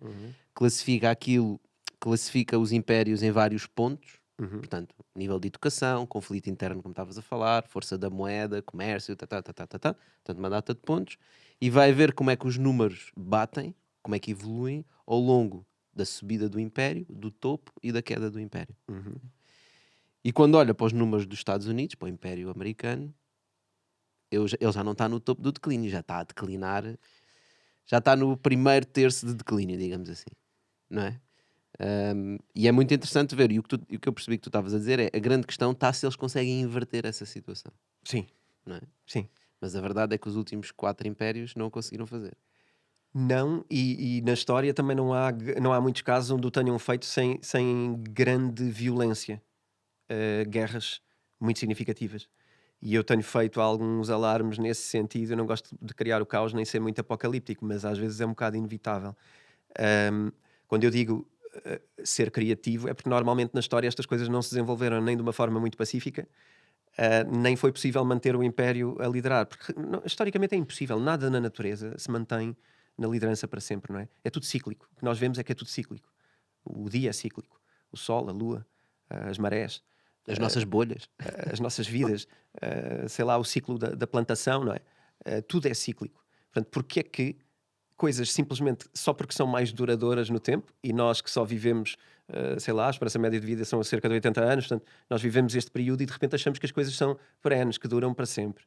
A: Classifica os impérios em vários pontos, portanto, nível de educação, conflito interno, como estavas a falar, força da moeda, comércio, portanto, uma data de pontos, e vai ver como é que os números batem, como é que evoluem ao longo da subida do império, do topo e da queda do império. E quando olha para os números dos Estados Unidos, para o Império Americano, ele já não está no topo do declínio, já está a declinar, já está no primeiro terço de declínio, digamos assim, não é? E é muito interessante ver, e o que eu percebi que tu estavas a dizer é, a grande questão está se eles conseguem inverter essa situação,
B: Sim,
A: não é?
B: sim.
A: Mas a verdade é que os últimos 4 impérios não o conseguiram fazer.
B: Não, e na história também não há muitos casos onde o tenham feito sem grande violência. Guerras muito significativas. E eu tenho feito alguns alarmes nesse sentido. Eu não gosto de criar o caos nem ser muito apocalíptico, mas às vezes é um bocado inevitável. Quando eu digo ser criativo, é porque normalmente na história estas coisas não se desenvolveram nem de uma forma muito pacífica, nem foi possível manter o Império a liderar. Porque historicamente é impossível. Nada na natureza se mantém na liderança para sempre, não é? É tudo cíclico. O que nós vemos é que é tudo cíclico. O dia é cíclico. O sol, a lua, as marés.
A: As nossas bolhas.
B: As nossas vidas, sei lá, o ciclo da plantação, não é? Tudo é cíclico. Portanto, porque é que coisas simplesmente só porque são mais duradouras no tempo e nós que só vivemos, sei lá, a esperança média de vida são cerca de 80 anos, portanto, nós vivemos este período e de repente achamos que as coisas são perenes, que duram para sempre.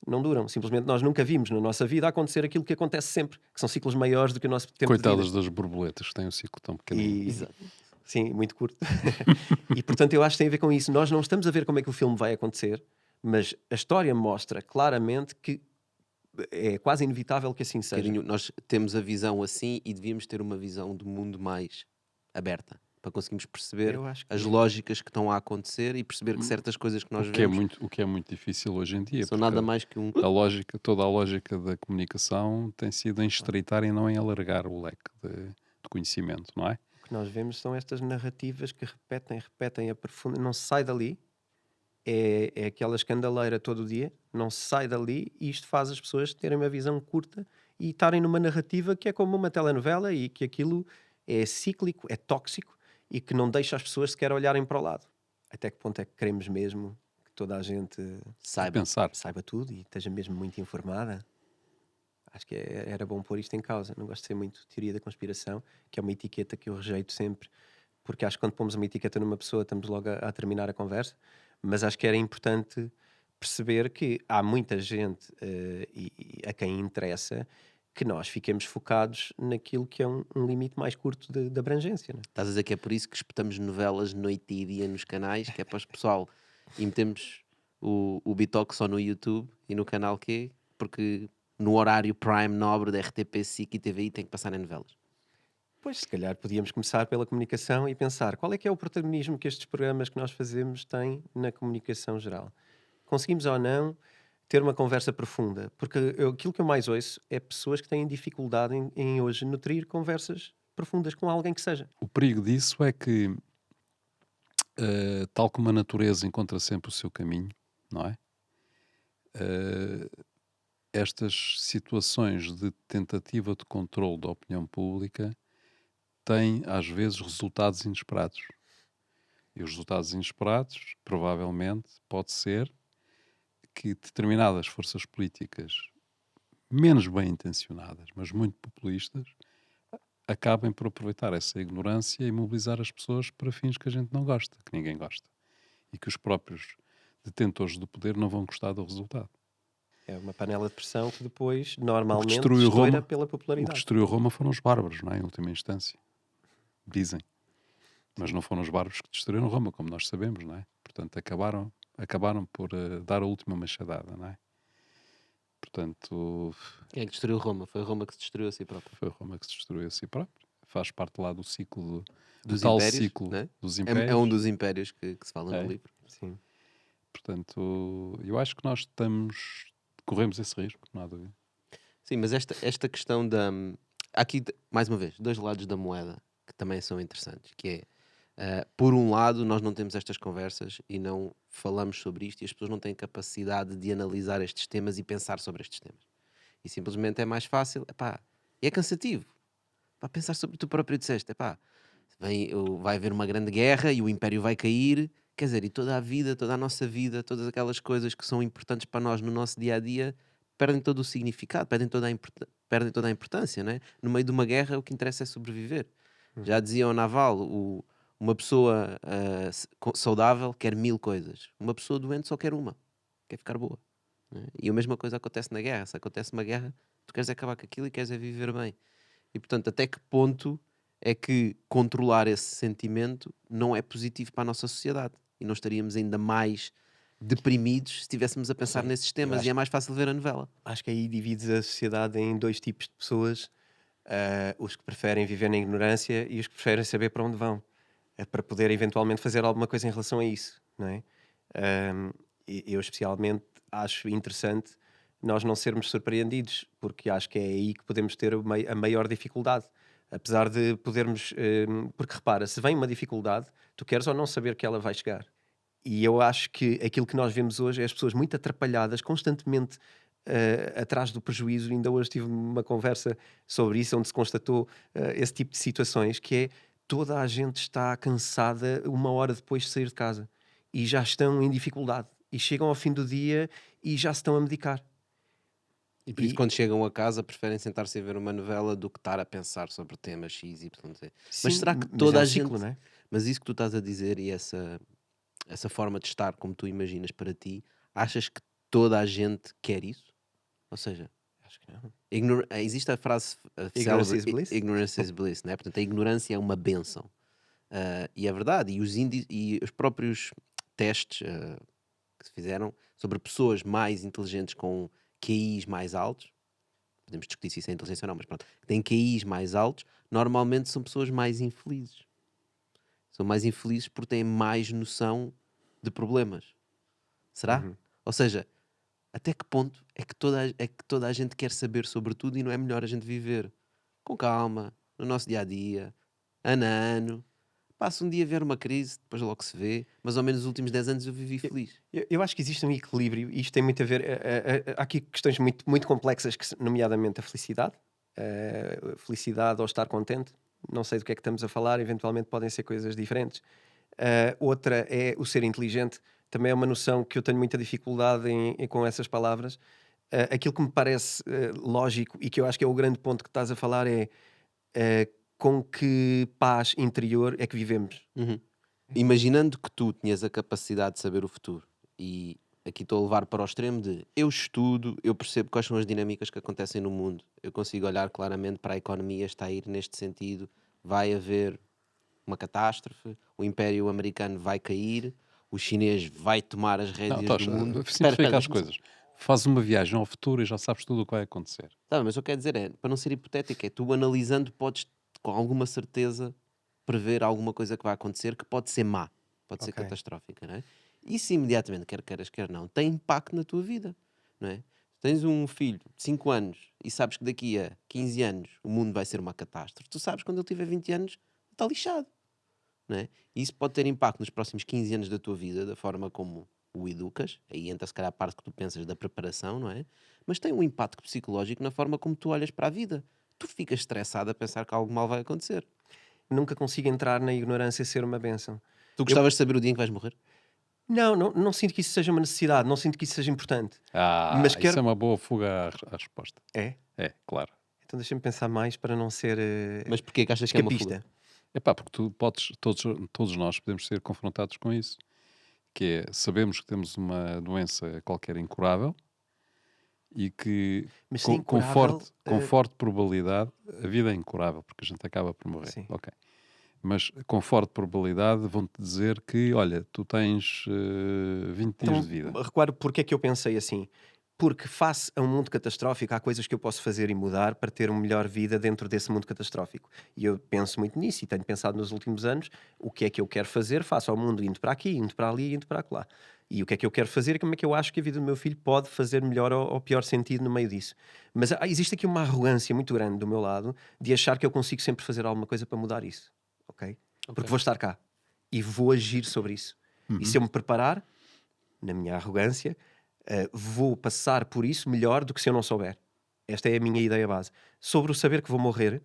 B: não duram. Simplesmente nós nunca vimos na nossa vida acontecer aquilo que acontece sempre, que são ciclos maiores do que o nosso tempo de
C: Coitadas
B: vida.
C: das borboletas, que têm um ciclo tão pequenino.
B: E,
A: Exato.
B: sim, muito curto. E portanto eu acho que tem a ver com isso. Nós não estamos a ver como é que o filme vai acontecer, mas a história mostra claramente que é quase inevitável que assim seja.
A: Nós temos a visão assim e devíamos ter uma visão do mundo mais aberta para conseguirmos perceber
B: Eu acho que
A: as lógicas que estão a acontecer e perceber que certas coisas que nós
C: O que é
A: vemos
C: muito difícil hoje em dia,
A: são
C: porque
A: nada mais que um.
C: toda a lógica da comunicação tem sido em estreitar e não em alargar o leque de conhecimento, não é?
B: O que nós vemos são estas narrativas que repetem, aprofundam, não se sai dali. É aquela escandaleira todo o dia, não se sai dali, e isto faz as pessoas terem uma visão curta e estarem numa narrativa que é como uma telenovela e que aquilo é cíclico, é tóxico e que não deixa as pessoas sequer olharem para o lado. Até que ponto é que queremos mesmo que toda a gente
A: Saiba.
C: Pensar.
B: saiba tudo e esteja mesmo muito informada? Acho que era bom pôr isto em causa. Não gosto de ser muito teoria da conspiração, que é uma etiqueta que eu rejeito sempre, porque acho que quando pomos uma etiqueta numa pessoa estamos logo a terminar a conversa, mas acho que era importante perceber que há muita gente e a quem interessa que nós fiquemos focados naquilo que é um limite mais curto de abrangência. Não é?
A: Estás a dizer que é por isso que espetamos novelas noite e dia nos canais, que é para o pessoal e metemos o Bitoque só no YouTube e no canal Q, porque no horário prime nobre da RTP, SIC e TVI tem que passar em novelas.
B: Pois, se calhar podíamos começar pela comunicação e pensar qual é que é o protagonismo que estes programas que nós fazemos têm na comunicação geral. Conseguimos ou não ter uma conversa profunda? Porque aquilo que eu mais ouço é pessoas que têm dificuldade em hoje nutrir conversas profundas com alguém que seja.
C: O perigo disso é que, tal como a natureza encontra sempre o seu caminho, não é? Estas situações de tentativa de controle da opinião pública têm, às vezes, resultados inesperados. E os resultados inesperados, provavelmente, pode ser que determinadas forças políticas menos bem intencionadas, mas muito populistas, acabem por aproveitar essa ignorância e mobilizar as pessoas para fins que a gente não gosta, que ninguém gosta. E que os próprios detentores do poder não vão gostar do resultado.
B: É uma panela de pressão que depois,
C: O que
B: normalmente,
C: destruiu
B: estoura
C: Roma,
B: pela
C: o que
B: popularidade.
C: destruiu Roma foram os bárbaros, não é? Em última instância. Dizem. Mas não foram os bárbaros que destruíram Roma, como nós sabemos, não é? Portanto, acabaram por dar a última machadada, não é? Portanto,
A: Quem é que destruiu Roma? Foi Roma que se destruiu a si própria.
C: foi Roma que se destruiu a si próprio. Faz parte lá do ciclo, do
A: Dos
C: tal
A: impérios,
C: ciclo
A: né?
C: dos
A: É
C: impérios.
A: um dos impérios que se fala
C: É.
A: no livro.
B: Sim.
C: Portanto, eu acho que nós corremos esse risco, não há dúvida.
A: Sim, mas esta questão da. Há aqui, mais uma vez, dois lados da moeda que também são interessantes, que é, por um lado, nós não temos estas conversas e não falamos sobre isto e as pessoas não têm capacidade de analisar estes temas e pensar sobre estes temas. E simplesmente é mais fácil, epá, é cansativo. Pá, pensar sobre tu próprio disseste, epá, vai haver uma grande guerra e o império vai cair, quer dizer, e toda a vida, toda a nossa vida, todas aquelas coisas que são importantes para nós no nosso dia a dia perdem todo o significado, perdem toda a importância, né? No meio de uma guerra, o que interessa é sobreviver. Já dizia o Naval, uma pessoa saudável quer 1000 coisas, uma pessoa doente só quer uma, quer ficar boa. Né? E a mesma coisa acontece na guerra. Se acontece uma guerra, tu queres acabar com aquilo e queres é viver bem. E portanto, até que ponto é que controlar esse sentimento não é positivo para a nossa sociedade? E não estaríamos ainda mais deprimidos se estivéssemos a pensar
B: Sim,
A: nesses
B: eu
A: temas
B: acho
A: e é mais fácil ver a novela.
B: Acho que aí divides a sociedade em dois tipos de pessoas: os que preferem viver na ignorância e os que preferem saber para onde vão, para poder eventualmente fazer alguma coisa em relação a isso, não é? Eu especialmente acho interessante nós não sermos surpreendidos, porque acho que é aí que podemos ter a maior dificuldade. Apesar de podermos. Porque repara, se vem uma dificuldade, tu queres ou não saber que ela vai chegar. E eu acho que aquilo que nós vemos hoje é as pessoas muito atrapalhadas, constantemente atrás do prejuízo. Ainda hoje tive uma conversa sobre isso, onde se constatou esse tipo de situações, que é toda a gente está cansada uma hora depois de sair de casa e já estão em dificuldade e chegam ao fim do dia e já se estão a medicar.
A: E por isso, quando chegam a casa, preferem sentar-se a ver uma novela do que estar a pensar sobre temas X, Y, Z.
B: Sim,
A: Mas será que
B: mas
A: toda
B: é um
A: a
B: ciclo,
A: gente.
B: não é?
A: Mas isso que tu estás a dizer e essa forma de estar como tu imaginas para ti, achas que toda a gente quer isso? Ou seja,
B: Acho que não.
A: existe a frase
B: Ignorance
A: célebre,
B: is bliss?
A: ignorance is bliss, né? Portanto, a ignorância é uma bênção. E é verdade, e os próprios testes que se fizeram sobre pessoas mais inteligentes com QIs mais altos, podemos discutir se isso é inteligência ou não, mas pronto, que têm QIs mais altos, normalmente são pessoas mais infelizes. São mais infelizes porque têm mais noção de problemas. Será?
B: Uhum.
A: Ou seja, até que ponto é que toda a gente quer saber sobre tudo e não é melhor a gente viver com calma, no nosso dia a dia, ano a ano. Passa um dia a ver uma crise, depois logo se vê, mas ao menos os últimos 10 anos eu vivi feliz.
B: Eu acho que existe um equilíbrio e isto tem muito a ver. Há aqui questões muito, muito complexas, nomeadamente a felicidade. Felicidade ou estar contente. Não sei do que é que estamos a falar, eventualmente podem ser coisas diferentes. Outra é o ser inteligente. Também é uma noção que eu tenho muita dificuldade com essas palavras. Aquilo que me parece lógico e que eu acho que é o grande ponto que estás a falar é com que paz interior é que vivemos.
A: Uhum. Imaginando que tu tinhas a capacidade de saber o futuro, e aqui estou a levar para o extremo de eu estudo, eu percebo quais são as dinâmicas que acontecem no mundo, eu consigo olhar claramente para a economia, está a ir neste sentido, vai haver uma catástrofe, o Império Americano vai cair, o chinês vai tomar as
C: Não,
A: rédeas do mundo.
C: simplifica as
A: deixa-me
C: coisas. Faz uma viagem ao futuro e já sabes tudo o que vai acontecer.
A: Tá, mas eu quero dizer é, para não ser hipotético, é tu analisando podes com alguma certeza prever alguma coisa que vai acontecer que pode ser má, pode ser
B: Ok.
A: catastrófica, não é? Isso imediatamente, quer queiras, quer não, tem impacto na tua vida, não é? Tens um filho de 5 anos e sabes que daqui a 15 anos o mundo vai ser uma catástrofe. Tu sabes que quando ele tiver 20 anos está lixado, não é? E isso pode ter impacto nos próximos 15 anos da tua vida, da forma como o educas, aí entra se calhar a parte que tu pensas da preparação, não é? Mas tem um impacto psicológico na forma como tu olhas para a vida. Tu ficas estressado a pensar que algo mal vai acontecer.
B: Nunca consigo entrar na ignorância ser uma bênção.
A: Tu gostavas de saber o dia em que vais morrer?
B: Não sinto que isso seja uma necessidade, não sinto que isso seja importante. Mas
C: Isso
B: quero.
C: é uma boa fuga à resposta.
B: É?
C: É, claro.
B: Então deixa-me pensar mais para não ser
A: Mas porquê que achas que é uma fuga?
B: escapista.
C: Epá, porque tu podes, todos nós podemos ser confrontados com isso. Que é, sabemos que temos uma doença qualquer incurável e que
B: Mas se
C: com,
B: é incurável,
C: com forte probabilidade, a vida é incurável, porque a gente acaba por morrer.
B: Sim.
C: Ok. Mas com forte probabilidade vão-te dizer que, olha, tu tens 20 dias de vida.
B: Recuar porque é que eu pensei assim. Porque face a um mundo catastrófico, há coisas que eu posso fazer e mudar para ter uma melhor vida dentro desse mundo catastrófico. E eu penso muito nisso e tenho pensado nos últimos anos o que é que eu quero fazer face ao mundo indo para aqui, indo para ali, indo para lá. E o que é que eu quero fazer e como é que eu acho que a vida do meu filho pode fazer melhor ou pior sentido no meio disso. Mas existe aqui uma arrogância muito grande do meu lado de achar que eu consigo sempre fazer alguma coisa para mudar isso. Ok? Porque vou estar cá e vou agir sobre isso. E se eu me preparar, na minha arrogância, vou passar por isso melhor do que se eu não souber. Esta é a minha ideia base. Sobre o saber que vou morrer,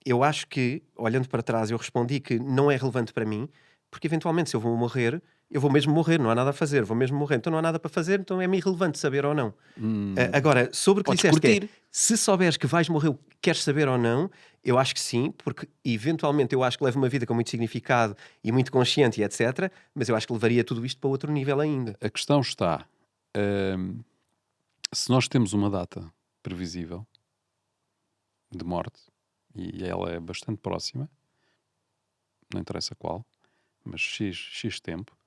B: eu acho que, olhando para trás, eu respondi que não é relevante para mim, porque eventualmente se eu vou morrer, eu vou mesmo morrer, não há nada a fazer, vou mesmo morrer. Então não há nada para fazer, então é-me irrelevante saber ou não. Agora, sobre o que
A: Podes
B: disseste, que é,
A: curtir.
B: se souberes que vais morrer, queres saber ou não, eu acho que sim, porque eventualmente eu acho que levo uma vida com muito significado e muito consciente e etc, mas eu acho que levaria tudo isto para outro nível ainda.
C: A questão está, se nós temos uma data previsível de morte, e ela é bastante próxima, não interessa qual, mas X tempo,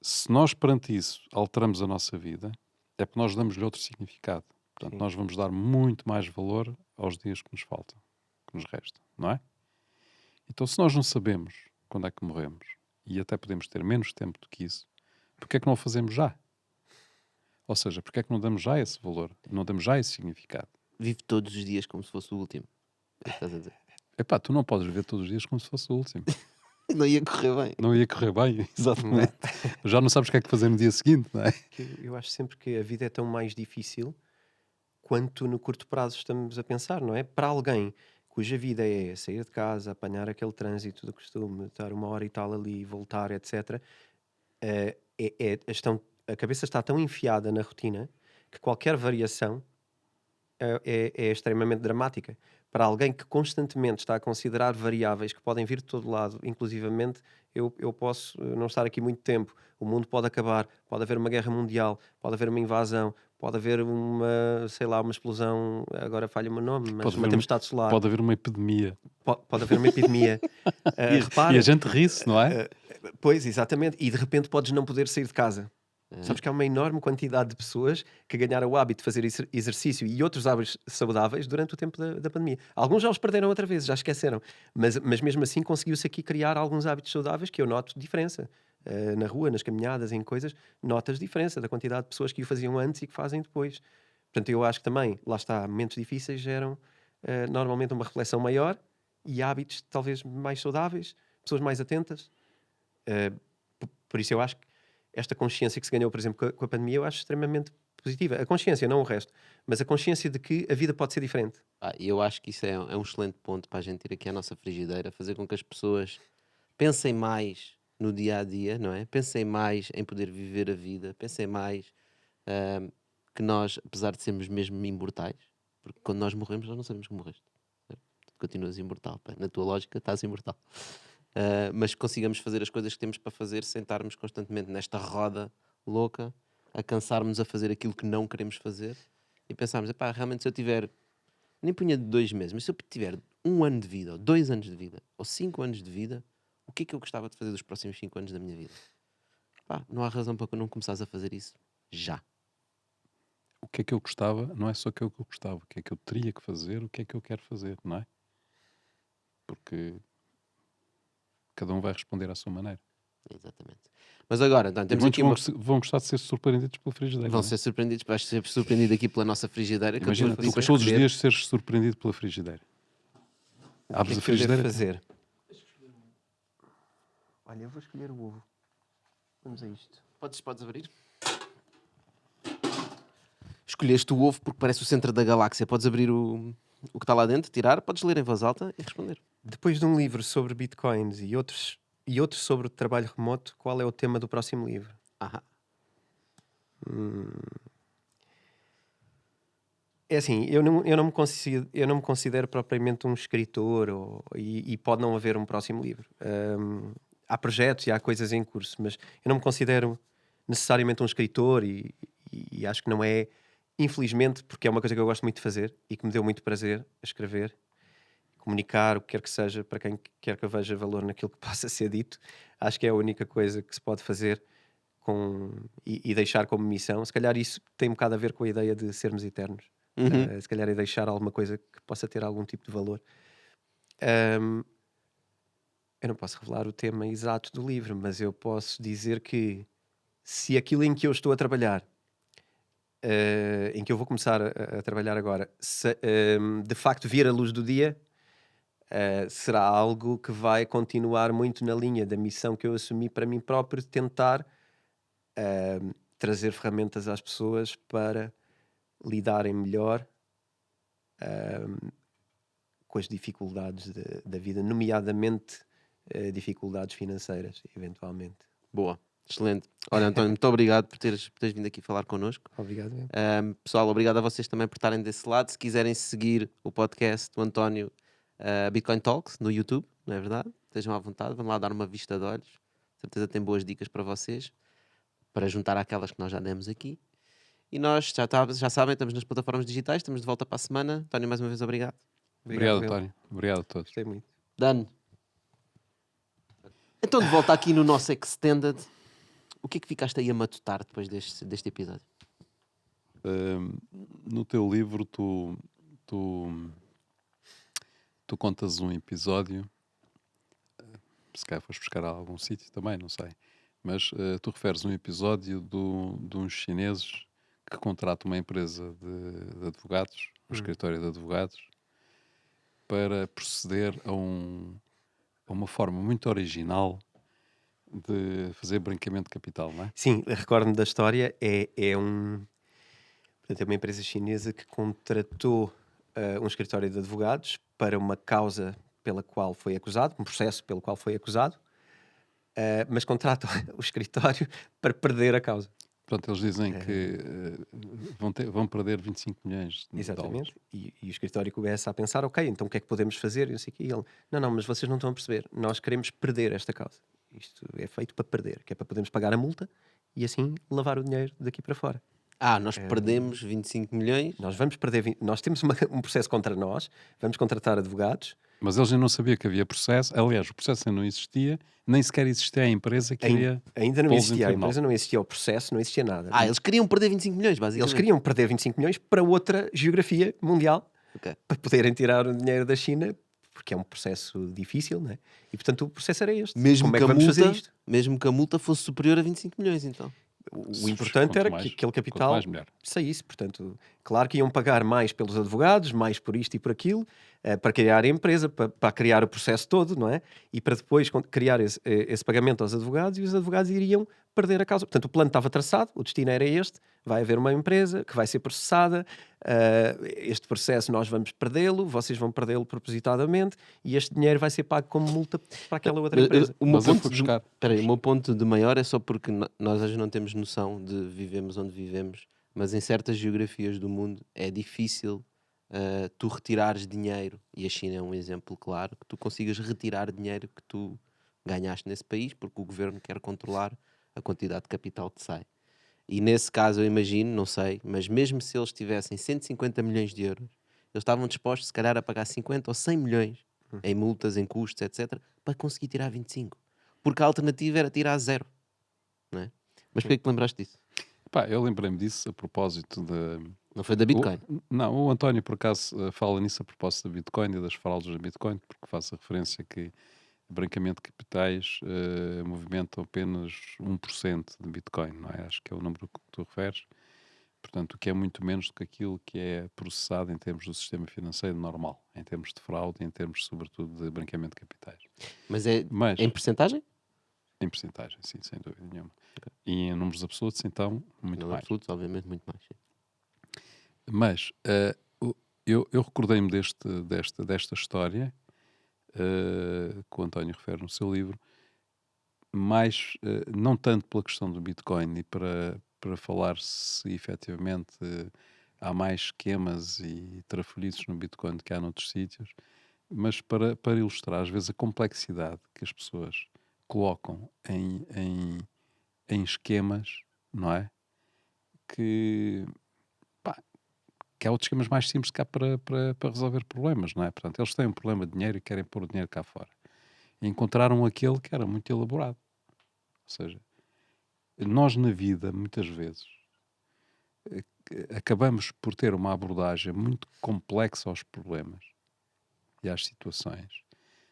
C: se nós perante isso alteramos a nossa vida, é porque nós damos-lhe outro significado. Portanto,
B: Sim.
C: nós vamos dar muito mais valor aos dias que nos faltam, que nos restam, não é? Então, se nós não sabemos quando é que morremos, e até podemos ter menos tempo do que isso, porque é que não o fazemos já? Ou seja, porque é que não damos já esse valor? Não damos já esse significado?
A: Vive todos os dias como se fosse o último. É o que estás a dizer.
C: Epá, tu não podes viver todos os dias como se fosse o último.
A: Não ia correr bem.
C: Não ia correr bem, exatamente. Já não sabes o que é que fazer no dia seguinte, não é?
B: Eu acho sempre que a vida é tão mais difícil quanto no curto prazo estamos a pensar, não é? Para alguém cuja vida é sair de casa, apanhar aquele trânsito do costume, estar uma hora e tal ali, voltar, etc. A cabeça está tão enfiada na rotina que qualquer variação é extremamente dramática. Para alguém que constantemente está a considerar variáveis que podem vir de todo lado, inclusivamente, eu posso não estar aqui muito tempo, o mundo pode acabar, pode haver uma guerra mundial, pode haver uma invasão, pode haver sei lá, uma explosão, agora falha-me o nome, mas
C: Pode
B: uma
C: haver,
B: tempestade solar,
C: pode haver uma epidemia.
B: pode haver uma epidemia.
C: E,
B: Repara,
C: e a gente ri-se, não é?
B: pois, exatamente, e de repente podes não poder sair de casa. Sabes que há uma enorme quantidade de pessoas que ganharam o hábito de fazer exercício e outros hábitos saudáveis durante o tempo da pandemia. Alguns já os perderam outra vez, já esqueceram. Mas mesmo assim conseguiu-se aqui criar alguns hábitos saudáveis que eu noto diferença. Na rua, nas caminhadas, em coisas, notas diferença da quantidade de pessoas que o faziam antes e que fazem depois. Portanto, eu acho que também, lá está, momentos difíceis geram normalmente uma reflexão maior e hábitos talvez mais saudáveis, pessoas mais atentas. Por isso eu acho que esta consciência que se ganhou, por exemplo, com a pandemia, eu acho extremamente positiva. A consciência, não o resto, mas a consciência de que a vida pode ser diferente.
A: E eu acho que isso é um excelente ponto para a gente ir aqui à nossa frigideira, fazer com que as pessoas pensem mais no dia a dia, não é? Pensem mais em poder viver a vida, pensem mais que nós, apesar de sermos mesmo imortais, porque quando nós morremos, nós não sabemos que morreste, certo? Continuas imortal, pá. Na tua lógica, estás imortal. Mas consigamos fazer as coisas que temos para fazer sem estarmos constantemente nesta roda louca, a cansarmos a fazer aquilo que não queremos fazer e pensarmos, epá, realmente se eu tiver, nem punha de 2 meses, mas se eu tiver 1 ano de vida, ou 2 anos de vida, ou 5 anos de vida, o que é que eu gostava de fazer dos próximos 5 anos da minha vida? Pá, não há razão para que eu não começasse a fazer isso já.
C: O que é que eu gostava, não é só o que eu gostava, o que é que eu teria que fazer, o que é que eu quero fazer, não é? Porque cada um vai responder à sua maneira.
A: Exatamente. Mas agora, então,
C: E
A: temos
C: muitos
A: aqui
C: vão gostar de ser surpreendidos pela frigideira.
A: Vão
C: não é?
A: ser surpreendidos, vais ser surpreendido aqui pela nossa frigideira. Que
C: Imagina,
A: eu
C: tu
A: estou a
C: todos os
A: escolher.
C: dias seres surpreendido pela frigideira.
B: O
C: Abres
B: que
C: a
B: é que eu devo
C: frigideira.
B: fazer? Olha, eu vou escolher o ovo. Vamos a isto.
A: Podes abrir? Escolheste o ovo porque parece o centro da galáxia. Podes abrir o que está lá dentro, tirar, podes ler em voz alta e responder.
B: Depois de um livro sobre bitcoins e outros sobre o trabalho remoto, qual é o tema do próximo livro?
A: Ahá.
B: É assim, eu não me considero propriamente um escritor e pode não haver um próximo livro. Há projetos e há coisas em curso, mas eu não me considero necessariamente um escritor e acho que não é, infelizmente, porque é uma coisa que eu gosto muito de fazer e que me deu muito prazer a escrever, comunicar o que quer que seja para quem quer que eu veja valor naquilo que possa ser dito. Acho que é a única coisa que se pode fazer e deixar como missão. Se calhar isso tem um bocado a ver com a ideia de sermos eternos. Se calhar é deixar alguma coisa que possa ter algum tipo de valor. Eu não posso revelar o tema exato do livro, mas eu posso dizer que se aquilo em que eu estou a trabalhar, em que eu vou começar a trabalhar agora, de facto vir a luz do dia, será algo que vai continuar muito na linha da missão que eu assumi para mim próprio, de tentar trazer ferramentas às pessoas para lidarem melhor com as dificuldades da vida, nomeadamente dificuldades financeiras, eventualmente.
A: Boa. Excelente. Olha, António, muito obrigado por teres vindo aqui falar connosco.
B: Obrigado. Mesmo.
A: Pessoal, obrigado a vocês também por estarem desse lado. Se quiserem seguir o podcast do António, Bitcoin Talks, no YouTube, não é verdade? Estejam à vontade, vão lá dar uma vista de olhos. Certeza tem boas dicas para vocês, para juntar àquelas que nós já demos aqui. E nós, já sabem, estamos nas plataformas digitais, estamos de volta para a semana. António, mais uma vez, obrigado.
C: Obrigado,
B: Will.
C: António. Obrigado a todos.
B: Gostei muito.
A: Done. Então, de volta aqui no nosso Extended, o que é que ficaste aí a matutar depois deste episódio?
C: No teu livro, tu contas um episódio, se calhar foste buscar a algum sítio também, não sei, mas tu referes um episódio de uns chineses que contratam uma empresa de advogados, um escritório de advogados, para proceder a uma forma muito original de fazer branqueamento de capital, não é?
B: Sim, recordo-me da história. Portanto, é uma empresa chinesa que contratou um escritório de advogados para uma causa pela qual foi acusado, um processo pelo qual foi acusado, mas contrata o escritório para perder a causa.
C: Portanto, eles dizem que vão perder 25 milhões de dólares.
B: Exatamente. E o escritório começa a pensar, ok, então o que é que podemos fazer? E não sei o quê. E ele, não, mas vocês não estão a perceber. Nós queremos perder esta causa. Isto é feito para perder, que é para podermos pagar a multa e assim lavar o dinheiro daqui para fora.
A: Nós perdemos 25 milhões.
B: Nós vamos perder, nós temos um processo contra nós, vamos contratar advogados.
C: Mas eles ainda não sabiam que havia processo. Aliás, o processo ainda não existia, nem sequer existia a empresa que iria
B: Ainda não
C: pô-los em
B: existia, a
C: tribunal.
B: empresa não existia, o processo não existia nada.
A: Eles queriam perder 25 milhões, basicamente.
B: Eles queriam perder 25 milhões para outra geografia mundial,
A: Ok.
B: para poderem tirar o dinheiro da China, porque é um processo difícil, não é? E portanto o processo era este.
A: Mesmo
B: Como é
A: que
B: que
A: a
B: vamos fazer
A: multa,
B: isto?
A: mesmo que a multa fosse superior a 25 milhões, então.
B: O importante
C: Quanto
B: era
C: mais-
B: que aquele
C: quanto
B: capital
C: mais, melhor.
B: saísse. Portanto, claro que iam pagar mais pelos advogados, mais por isto e por aquilo, para criar a empresa, para criar o processo todo, não é? E para depois criar esse pagamento aos advogados, e os advogados iriam perder a causa. Portanto, o plano estava traçado, o destino era este, vai haver uma empresa que vai ser processada, este processo nós vamos perdê-lo, vocês vão perdê-lo propositadamente, e este dinheiro vai ser pago como multa para aquela outra empresa.
A: O meu
C: Mas eu
A: ponto
C: fui buscar.
A: o meu ponto de maior é só porque nós às vezes não temos noção de vivemos onde vivemos, mas em certas geografias do mundo é difícil tu retirares dinheiro, e a China é um exemplo claro, que tu consigas retirar dinheiro que tu ganhaste nesse país, porque o governo quer controlar a quantidade de capital que sai. E nesse caso eu imagino, não sei, mas mesmo se eles tivessem 150 milhões de euros, eles estavam dispostos se calhar a pagar 50 ou 100 milhões em multas, em custos, etc., para conseguir tirar 25. Porque a alternativa era tirar zero. Não é? Mas porquê é que te lembraste disso?
C: Pá, eu lembrei-me disso a propósito de...
A: Não foi da Bitcoin?
C: Não, o António, por acaso, fala nisso a propósito da Bitcoin e das fraudes da Bitcoin, porque faz a referência que o branqueamento de capitais movimentam apenas 1% de Bitcoin, não é? Acho que é o número que tu referes. Portanto, o que é muito menos do que aquilo que é processado em termos do sistema financeiro normal, em termos de fraude, em termos, sobretudo, de branqueamento de capitais.
A: Mas é
C: Mas,
A: em percentagem?
C: em percentagem, sim, sem dúvida nenhuma. E em números absolutos, então, muito
A: Não
C: mais.
A: absolutos, obviamente, muito mais. Sim.
C: Mas eu recordei-me desta história que o António refere no seu livro, mais não tanto pela questão do Bitcoin e para falar se efetivamente há mais esquemas e trafolhices no Bitcoin do que há noutros sítios, mas para ilustrar às vezes a complexidade que as pessoas colocam em esquemas, não é? Que há outros esquemas mais simples que há para resolver problemas, não é? Portanto, eles têm um problema de dinheiro e querem pôr o dinheiro cá fora. E encontraram aquele que era muito elaborado. Ou seja, nós na vida, muitas vezes, acabamos por ter uma abordagem muito complexa aos problemas e às situações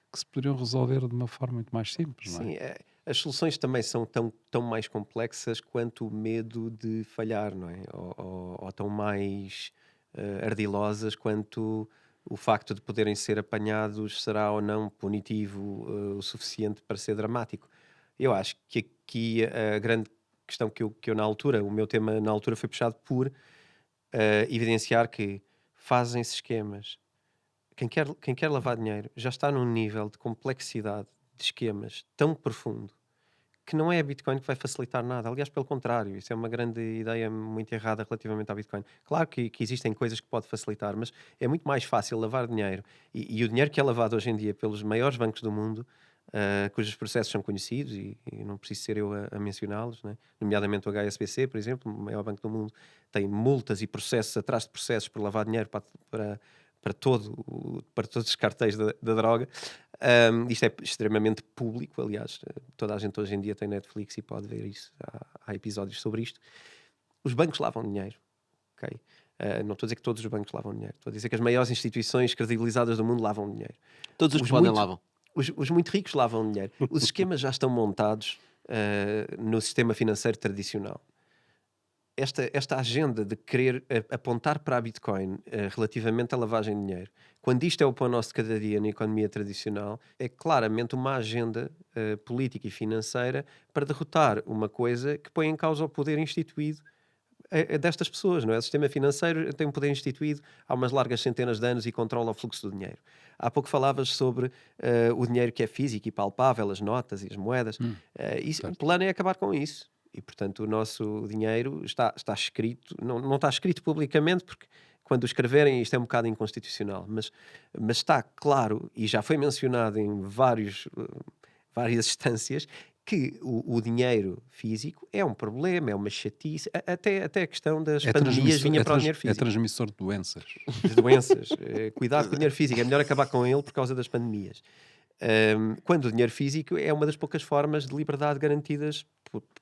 C: que se poderiam resolver de uma forma muito mais simples, não é?
B: Sim, as soluções também são tão mais complexas quanto o medo de falhar, não é? Ou tão mais ardilosas quanto o facto de poderem ser apanhados será ou não punitivo o suficiente para ser dramático. Eu acho que aqui a grande questão que eu na altura, o meu tema na altura foi puxado por evidenciar que fazem-se esquemas. Quem quer lavar dinheiro já está num nível de complexidade de esquemas tão profundo que não é a Bitcoin que vai facilitar nada. Aliás, pelo contrário, isso é uma grande ideia muito errada relativamente à Bitcoin. Claro que existem coisas que pode facilitar, mas é muito mais fácil lavar dinheiro. E o dinheiro que é lavado hoje em dia pelos maiores bancos do mundo, cujos processos são conhecidos, e não preciso ser eu a mencioná-los, né? Nomeadamente o HSBC, por exemplo, o maior banco do mundo, tem multas e processos atrás de processos por lavar dinheiro para todos os cartéis da droga. Isto é extremamente público, aliás, toda a gente hoje em dia tem Netflix e pode ver isso, há episódios sobre isto. Os bancos lavam dinheiro, ok? Não estou a dizer que todos os bancos lavam dinheiro, estou a dizer que as maiores instituições credibilizadas do mundo lavam dinheiro.
A: Todos os que podem lavam.
B: Os muito ricos lavam dinheiro. Os esquemas já estão montados no sistema financeiro tradicional. Esta agenda de querer apontar para a Bitcoin relativamente à lavagem de dinheiro, quando isto é o pão nosso de cada dia na economia tradicional, é claramente uma agenda política e financeira para derrotar uma coisa que põe em causa o poder instituído destas pessoas, não é? O sistema financeiro tem um poder instituído há umas largas centenas de anos e controla o fluxo do dinheiro. Há pouco falavas sobre o dinheiro que é físico e palpável, as notas e as moedas. O plano é acabar com isso. E, portanto, o nosso dinheiro está escrito, não está escrito publicamente, porque quando o escreverem isto é um bocado inconstitucional, mas está claro, e já foi mencionado em várias instâncias, que o dinheiro físico é um problema, é uma chatice, até a questão das pandemias vinha para o dinheiro
C: é
B: físico,
C: transmissor de doenças.
B: de doenças. Cuidado com o dinheiro físico, é melhor acabar com ele por causa das pandemias. Quando o dinheiro físico é uma das poucas formas de liberdade garantidas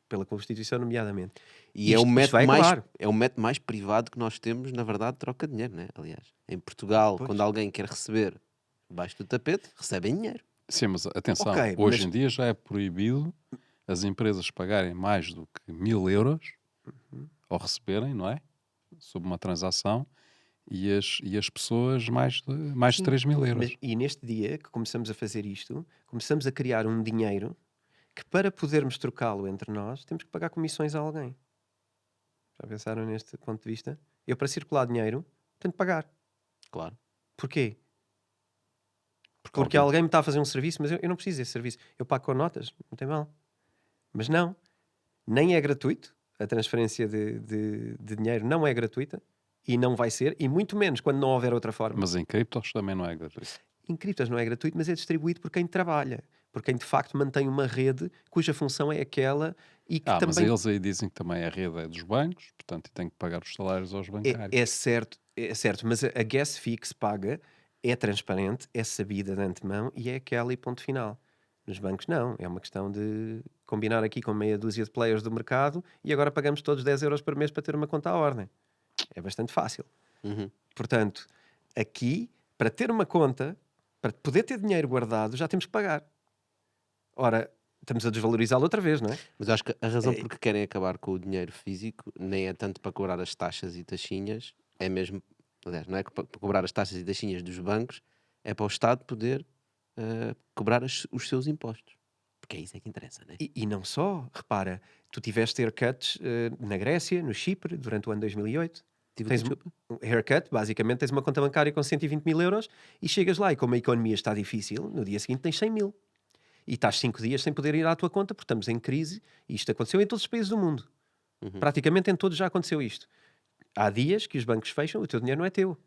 B: pela Constituição, nomeadamente.
A: E é o
B: Isto
A: método
B: vai
A: mais,
B: acabar.
A: é o método mais privado que nós temos, na verdade, de troca de dinheiro, né? Aliás, em Portugal,
B: Pois.
A: quando alguém quer receber debaixo do tapete, recebem dinheiro.
C: Sim, mas atenção,
B: Ok,
C: hoje
B: mas-
C: em dia já é proibido as empresas pagarem mais do que 1.000 euros ou receberem, não é? Sob uma transação e as pessoas mais de
B: Sim,
C: 3.000 euros.
B: e neste dia que começamos a fazer isto, começamos a criar um dinheiro que, para podermos trocá-lo entre nós, temos que pagar comissões a alguém. Já pensaram neste ponto de vista? Eu, para circular dinheiro, tenho que pagar.
A: Claro.
B: Porquê? Porque
C: alguém-
B: alguém me está a fazer um serviço, mas eu não preciso desse serviço. Eu pago com notas, não tem mal. Mas não, nem é gratuito. A transferência de dinheiro não é gratuita e não vai ser, e muito menos quando não houver outra forma.
C: Mas em criptos também não é gratuito.
B: Em criptas não é gratuito, mas é distribuído por quem trabalha, por quem de facto mantém uma rede cuja função é aquela e que
C: Mas
B: também
C: eles aí dizem que também a rede é dos bancos, portanto, e tem que pagar os salários aos bancários.
B: é certo, mas a gas fee que se paga é transparente, é sabida de antemão e é aquela e ponto final. Nos bancos não, é uma questão de combinar aqui com meia dúzia de players do mercado e agora pagamos todos 10 euros por mês para ter uma conta à ordem. É bastante fácil.
A: Uhum.
B: Portanto, aqui, para ter uma conta, para poder ter dinheiro guardado, já temos que pagar. Ora, estamos a desvalorizá-lo outra vez, não é?
A: Mas eu acho que a razão por que querem acabar com o dinheiro físico nem é tanto para cobrar as taxas e taxinhas, é mesmo, aliás, não é para cobrar as taxas e taxinhas dos bancos, é para o Estado poder cobrar os seus impostos. Porque é isso que interessa, né?
B: E não só, repara, tu tiveste haircuts na Grécia, no Chipre, durante o ano 2008.
A: Tive
B: Tens
A: desculpa?
B: um haircut, basicamente tens uma conta bancária com 120 mil euros e chegas lá e como a economia está difícil, no dia seguinte tens 100 mil. E estás 5 dias sem poder ir à tua conta porque estamos em crise e isto aconteceu em todos os países do mundo.
A: Uhum.
B: Praticamente em todos já aconteceu isto. Há dias que os bancos fecham, o teu dinheiro não é teu.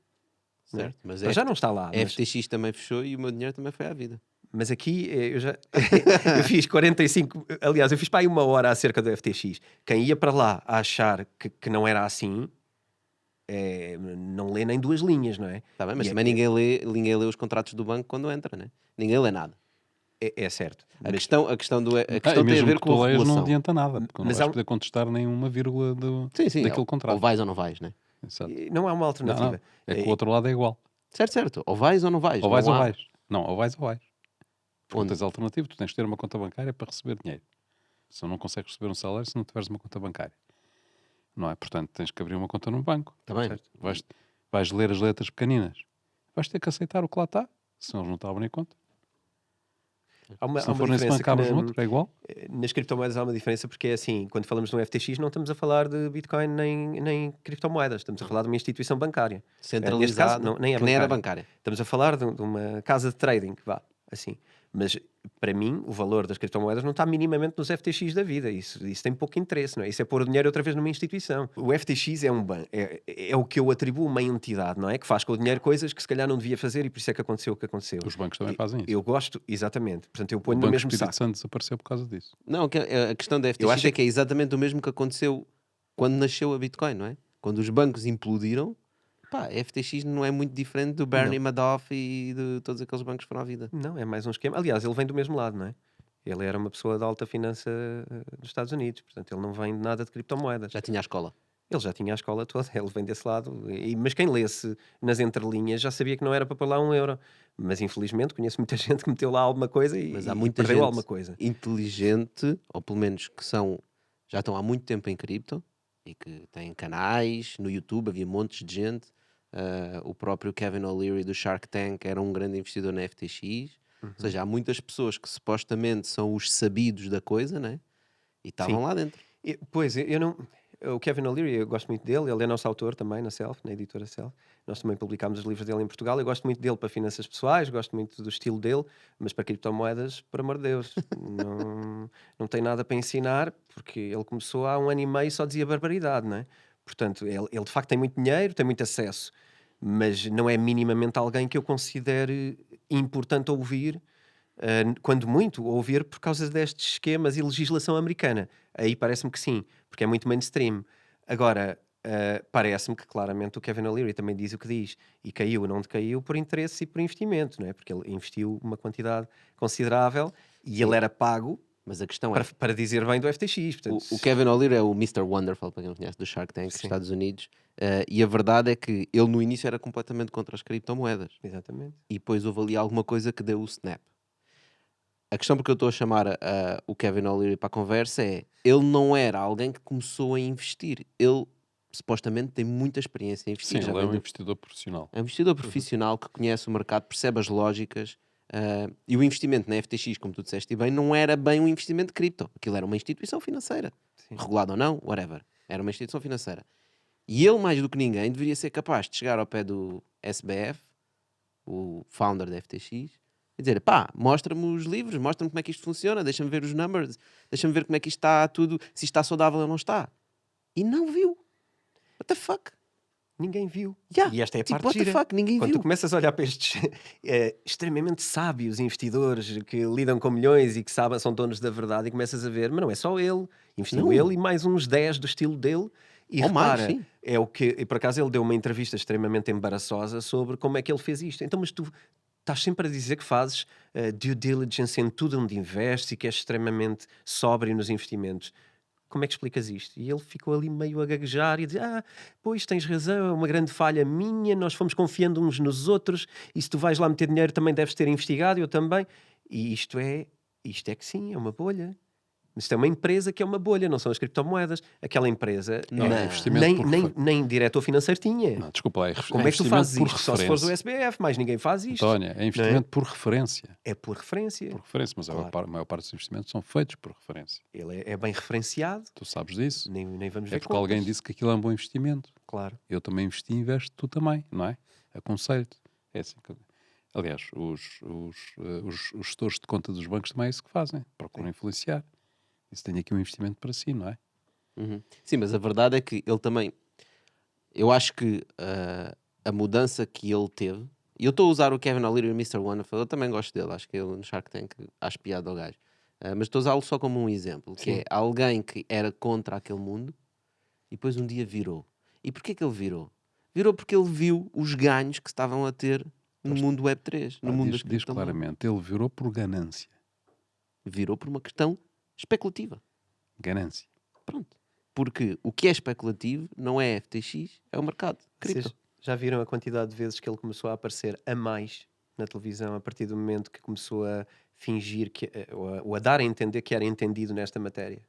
B: Não é?
A: Certo, mas
B: Para já não está lá.
A: a FTX também fechou e o meu dinheiro também foi à vida.
B: Mas aqui eu já eu fiz 45, aliás, eu fiz para aí 1 hora acerca do FTX. Quem ia para lá a achar que não era assim, não lê nem 2 linhas, não é?
A: Tá bem, mas
B: E
A: também ninguém lê os contratos do banco quando entra, né? Ninguém lê nada.
B: é certo.
A: A
B: Mas,
A: questão, a questão
C: E
A: tem a
C: mesmo
A: ver
C: que
A: com
C: tu
A: a
C: leias não
A: regulação.
C: adianta nada, porque não
B: Mas
C: vais
B: há um-
C: poder contestar nenhuma vírgula
A: Sim,
C: daquele
A: ou
C: contrato.
A: vais ou não vais, né?
C: Exato.
B: não há uma
C: Não,
B: alternativa.
C: é que o outro lado é igual.
A: Certo. Ou vais ou não vais.
C: Ou vais
A: não
C: ou
A: há-
C: vais. Não, ou vais ou vais. Porque não
A: Onde?
C: tens alternativa, tu tens de ter uma conta bancária para receber dinheiro. Se não consegues receber um salário se não tiveres uma conta bancária. Não é? Portanto, tens que abrir uma conta num banco.
A: Tá bem.
B: Certo.
C: Vais ler as letras pequeninas. Vais ter que aceitar o que lá está. Se eles não te abrem conta.
B: Há uma,
C: Se
B: há
C: não
B: uma
C: for nesse
B: diferença
C: banco,
B: que
C: abres no outro, é igual.
B: nas criptomoedas há uma diferença porque é assim, quando falamos no FTX não estamos a falar de Bitcoin nem criptomoedas, estamos a falar de uma instituição bancária.
A: Centralizado,
B: Neste caso, nem é
A: que nem era
B: bancária.
A: bancária.
B: Estamos a falar de uma casa de trading, vá, assim. Mas, para mim, o valor das criptomoedas não está minimamente nos FTX da vida. Isso tem pouco interesse, não é? Isso é pôr o dinheiro outra vez numa instituição. O FTX é um banco, é o que eu atribuo a uma entidade, não é? Que faz com o dinheiro coisas que se calhar não devia fazer e por isso é que aconteceu o que aconteceu.
C: Os bancos também fazem isso.
B: Eu gosto, exatamente. Portanto, eu
C: O
B: ponho no
C: Banco
B: mesmo
C: Espírito
B: saco.
C: Santo desapareceu por causa disso.
A: Não, a questão da
B: Eu
A: FTX
B: acho
A: é que é exatamente o mesmo que aconteceu quando nasceu a Bitcoin, não é? Quando os bancos implodiram, pá, a FTX não é muito diferente do Bernie Madoff e de todos aqueles bancos que foram à vida.
B: Não, é mais um esquema. Aliás, ele vem do mesmo lado, não é? Ele era uma pessoa da alta finança dos Estados Unidos, portanto, ele não vem de nada de criptomoedas.
A: Já tinha a escola.
B: Ele já tinha a escola toda, ele vem desse lado. Mas quem lesse nas entrelinhas já sabia que não era para pôr lá 1 euro. Mas infelizmente conheço muita gente que meteu lá alguma coisa
A: Mas
B: e
A: há muita
B: perdeu
A: gente
B: alguma coisa.
A: inteligente, ou pelo menos que já estão há muito tempo em cripto e que têm canais no YouTube, havia montes de gente. O próprio Kevin O'Leary do Shark Tank era um grande investidor na FTX. Ou seja, há muitas pessoas que supostamente são os sabidos da coisa, né? E estavam
B: Sim.
A: lá dentro.
B: Pois, eu não. O Kevin O'Leary, eu gosto muito dele, ele é nosso autor também na Self, na editora Self. Nós também publicámos os livros dele em Portugal. Eu gosto muito dele para finanças pessoais, gosto muito do estilo dele, mas para criptomoedas, por amor de Deus, não tem nada para ensinar, porque ele começou há 1 ano e meio e só dizia barbaridade, não é? Portanto, ele de facto tem muito dinheiro, tem muito acesso, mas não é minimamente alguém que eu considere importante ouvir. Quando muito, ouvir por causa destes esquemas e legislação americana. Aí parece-me que sim, porque é muito mainstream. Agora, parece-me que claramente o Kevin O'Leary também diz o que diz, e caiu ou não decaiu por interesse e por investimento, não é? Porque ele investiu uma quantidade considerável e ele era pago
A: Mas a questão
B: para dizer bem do FTX. Portanto,
A: o Kevin O'Leary é o Mr. Wonderful, para quem não conhece, do Shark Tank, dos
B: Sim.
A: Estados Unidos, e a verdade é que ele no início era completamente contra as criptomoedas,
B: Exatamente.
A: e depois houve ali alguma coisa que deu o snap. A questão porque eu estou a chamar o Kevin O'Leary para a conversa é, ele não era alguém que começou a investir, ele supostamente tem muita experiência em investir.
C: Sim,
A: já
C: ele é
A: vem
C: um
A: do-
C: investidor profissional.
A: É um investidor profissional que conhece o mercado, percebe as lógicas, e o investimento na FTX, como tu disseste e bem, não era bem um investimento de cripto. Aquilo era uma instituição financeira.
B: Sim.
A: Regulada ou não, whatever. Era uma instituição financeira. E ele, mais do que ninguém, deveria ser capaz de chegar ao pé do SBF, o founder da FTX, e dizer, pá, mostra-me os livros, mostra-me como é que isto funciona, deixa-me ver os numbers, deixa-me ver como é que isto está tudo, se isto está saudável ou não está. E não viu. What the fuck?
B: Ninguém viu.
A: Yeah,
B: E esta é a
A: tipo,
B: parte
A: what the
B: gira.
A: fuck? Ninguém
B: Quando
A: viu.
B: tu começas a olhar para estes extremamente sábios investidores que lidam com milhões e que sabem, são donos da verdade, e começas a ver, mas não é só ele, investiu
A: Não.
B: ele e mais uns 10 do estilo dele. E
A: Ou mais,
B: repara,
A: sim.
B: é o que, e por acaso ele deu uma entrevista extremamente embaraçosa sobre como é que ele fez isto. Então, mas tu estás sempre a dizer que fazes due diligence em tudo onde investes e que és extremamente sóbrio nos investimentos. Como é que explicas isto? E ele ficou ali meio a gaguejar e a dizer: pois tens razão, é uma grande falha minha, nós fomos confiando uns nos outros, e se tu vais lá meter dinheiro também deves ter investigado, eu também. E isto é que sim, é uma bolha. Isto é uma empresa que é uma bolha, não são as criptomoedas. Aquela empresa
C: Não, é
A: Não.
C: investimento
B: nem diretor financeiro tinha.
C: Não, desculpa lá,
B: Como é que tu
C: investimento
B: fazes
C: por
B: isto? Só se fores o
C: referência.
B: SBF, mais ninguém faz isto.
C: Antónia, é investimento por referência.
B: É por referência.
C: Por referência, mas
B: Claro.
C: a maior parte dos investimentos são feitos por referência.
B: Ele é bem referenciado,
C: Tu sabes disso?
B: nem vamos
C: É
B: ver
C: porque alguém
B: contas.
C: disse que aquilo é um bom investimento.
B: Claro.
C: Eu também investi e investo, tu também, não é? Aconselho-te. É assim que... Aliás, os gestores de conta dos bancos também é isso que fazem. Procuram influenciar. Isso tem aqui um investimento para si, não é?
A: Uhum. Sim, mas a verdade é que ele também. Eu acho que a mudança que ele teve. E eu estou a usar o Kevin O'Leary e o Mr. Wonderful, eu também gosto dele. Acho que ele no Shark Tank acho piada ao gajo. Mas estou a usá-lo só como um exemplo, que
B: Sim.
A: é alguém que era contra aquele mundo e depois um dia virou. E porquê que ele virou? Virou porque ele viu os ganhos que estavam a ter no mundo Web3, no mundo das
C: Diz
A: criptomoedas.
C: claramente, ele virou por ganância.
A: Virou por uma questão especulativa.
C: Ganância.
A: Pronto. Porque o que é especulativo não é FTX, é o mercado. Cripto.
B: Vocês já viram a quantidade de vezes que ele começou a aparecer a mais na televisão a partir do momento que começou a fingir ou a dar a entender que era entendido nesta matéria?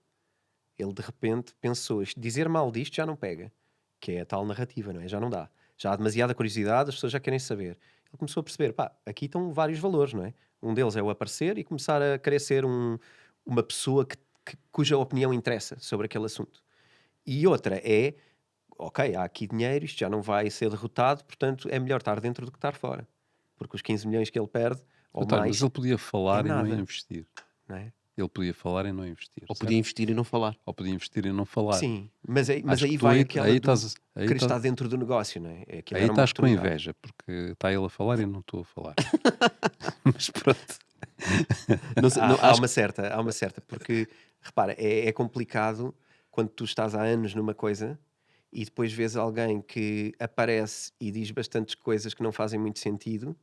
B: Ele de repente pensou, dizer mal disto já não pega, que é a tal narrativa, não é? Já não dá. Já há demasiada curiosidade, as pessoas já querem saber. Ele começou a perceber, pá, aqui estão vários valores, não é? Um deles é o aparecer e começar a querer ser uma pessoa cuja opinião interessa sobre aquele assunto. E outra é, ok, há aqui dinheiro, isto já não vai ser derrotado, portanto é melhor estar dentro do que estar fora. Porque os 15 milhões que ele perde, ou
C: António,
B: mais,
C: mas ele podia falar e não
B: nada.
C: investir.
B: não é?
C: Ele podia falar e não investir.
A: Ou
C: certo?
A: podia investir e não falar.
C: Ou podia investir e não falar.
B: Sim, mas aí
C: Acho que tu
B: vai
C: aí-
B: aquela
C: aí
B: do
C: estás- aí
B: querer
C: estás-
B: estar dentro do negócio, não é? Aquilo
C: Aí
B: era uma
C: estás com
B: oportunidade.
C: inveja, porque está ele a falar e não estou a falar. Mas pronto.
A: Não sei, não,
B: Há
A: acho
B: uma certa, porque repara, é complicado quando tu estás há anos numa coisa e depois vês alguém que aparece e diz bastantes coisas que não fazem muito sentido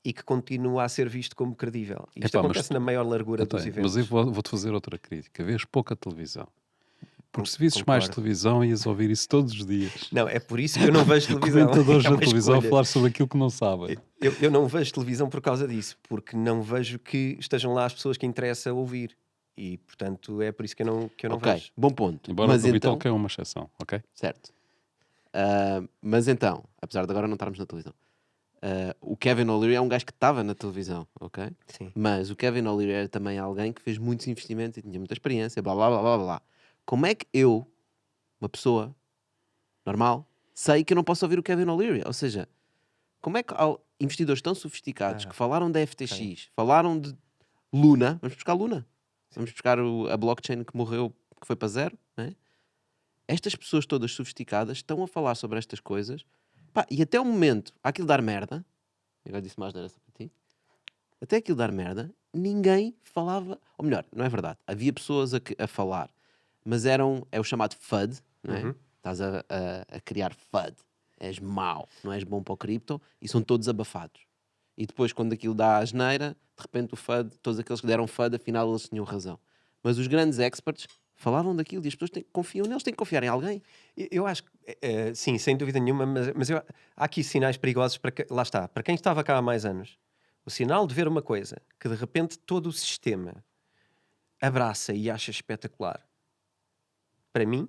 B: e que continua a ser visto como credível. Isto
C: Epá, mas
B: acontece
C: tu-
B: na maior largura dos
C: António,
B: eventos.
C: mas eu vou-te fazer outra crítica. Vês pouca televisão. Porque se visses mais
B: Concordo.
C: televisão, ias ouvir isso todos os dias.
B: Não, é por isso que eu não vejo televisão.
C: Comentadores
B: É
C: na
B: uma
C: televisão a
B: escolha.
C: falar sobre aquilo que não sabem.
B: Eu não vejo televisão por causa disso, porque não vejo que estejam lá as pessoas que interessa ouvir. E, portanto, é por isso que eu não
A: ok,
B: vejo.
A: bom ponto.
C: Embora
A: Mas
C: o Vital
A: então,
C: que é uma exceção, ok?
A: certo. Mas então, apesar de agora não estarmos na televisão, o Kevin O'Leary é um gajo que estava na televisão, ok?
B: Sim.
A: Mas o Kevin O'Leary era também alguém que fez muitos investimentos e tinha muita experiência, blá blá blá blá blá. Como é que eu, uma pessoa normal, sei que eu não posso ouvir o Kevin O'Leary. Ou seja, como é que há investidores tão sofisticados que falaram da FTX, falaram de Luna, vamos buscar Luna, vamos buscar a blockchain que morreu, que foi para zero, né? Estas pessoas todas sofisticadas estão a falar sobre estas coisas, pá, e até o momento, aquilo dar merda, agora disse mais dessa para ti, até aquilo dar merda, ninguém falava, ou melhor, não é verdade, havia pessoas a falar, mas é o chamado FUD, não é? Estás a criar FUD, és mau, não és bom para o cripto, e são todos abafados. E depois, quando aquilo dá a asneira, de repente o FUD, todos aqueles que deram FUD, afinal eles tinham razão. Mas os grandes experts falavam daquilo e as pessoas confiam neles, têm que confiar em alguém.
B: Eu acho que, sim, sem dúvida nenhuma, mas há aqui sinais perigosos lá está, para quem estava cá há mais anos. O sinal de ver uma coisa que de repente todo o sistema abraça e acha espetacular, para mim,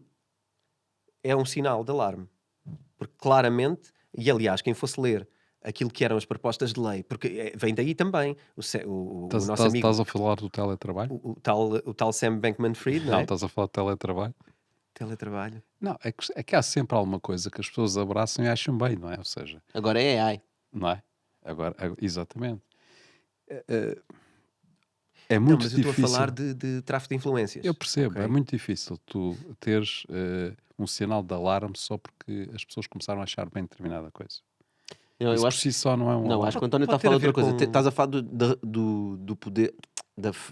B: é um sinal de alarme. Porque claramente, e aliás, quem fosse ler aquilo que eram as propostas de lei, porque vem daí também o nosso amigo...
C: Estás a falar do teletrabalho?
B: O tal Sam Bankman-Fried, não
C: Não,
B: é?
C: estás a falar de teletrabalho?
B: Teletrabalho.
C: Não, é que há sempre alguma coisa que as pessoas abraçam e acham bem, não é? Ou seja,
A: Agora é AI.
C: não é? Agora, exatamente. É
B: Não,
C: muito
B: mas eu estou a
C: difícil.
B: falar de tráfico de influências.
C: Eu percebo,
B: ok?
C: é muito difícil tu teres um sinal de alarme só porque as pessoas começaram a achar bem determinada coisa.
A: Eu
C: Isso por
A: acho,
C: si só não é um
A: não,
C: alarme.
A: acho que o António está a
B: Pode ter
A: falar
B: a
A: de outra
B: ver
A: coisa.
B: com-
A: Estás a falar do poder,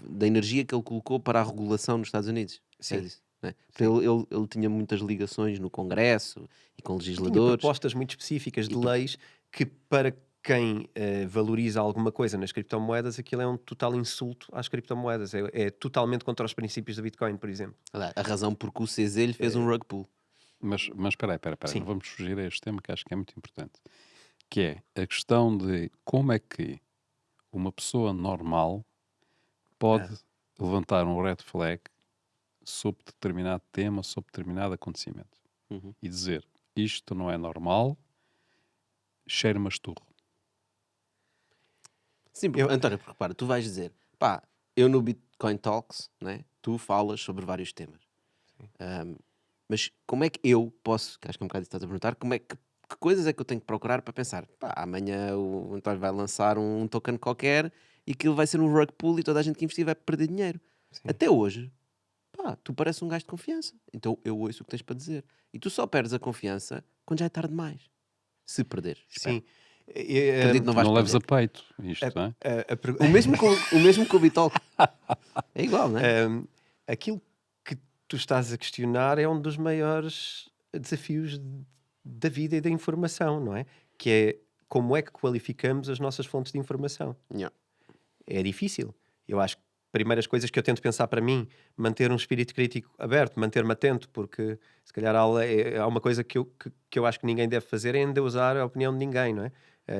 A: da energia que ele colocou para a regulação nos Estados Unidos.
B: Sim.
A: É isso, não é? Porque ele tinha muitas ligações no Congresso e com
B: Tinha
A: legisladores.
B: propostas muito específicas de leis que, para quem valoriza alguma coisa nas criptomoedas, aquilo é um total insulto às criptomoedas. É totalmente contra os princípios da Bitcoin, por exemplo.
A: A razão porque o CZ lhe fez um rug pull.
C: Mas espera aí,
B: Sim.
C: não vamos fugir a este tema que acho que é muito importante. Que é a questão de como é que uma pessoa normal pode levantar um red flag sobre determinado tema, sobre determinado acontecimento. E dizer, isto não é normal, cheira-me a esturro.
A: Sim, António, porque repara, tu vais dizer, pá, eu no Bitcoin Talks, né, tu falas sobre vários temas. Mas como é que eu posso, que acho que é um bocado isso que estás a perguntar, que coisas é que eu tenho que procurar para pensar, pá, amanhã o António vai lançar um token qualquer e aquilo vai ser um rug pull e toda a gente que investir vai perder dinheiro. Até hoje, pá, tu pareces um gajo de confiança. Então eu ouço o que tens para dizer. E tu só perdes a confiança quando já é tarde demais. Se perder.
B: Sim.
A: Acredito que não vais
C: Não leves a
A: perder.
C: peito isto, não é?
A: O mesmo com o Bitalk. É igual, não é?
B: Aquilo que tu estás a questionar é um dos maiores desafios da vida e da informação, não é? Que é como é que qualificamos as nossas fontes de informação.
A: Yeah.
B: É difícil. Eu acho que primeiras coisas que eu tento pensar para mim, manter um espírito crítico aberto, manter-me atento, porque se calhar há uma coisa que eu acho que ninguém deve fazer, é endeusar a opinião de ninguém, não é?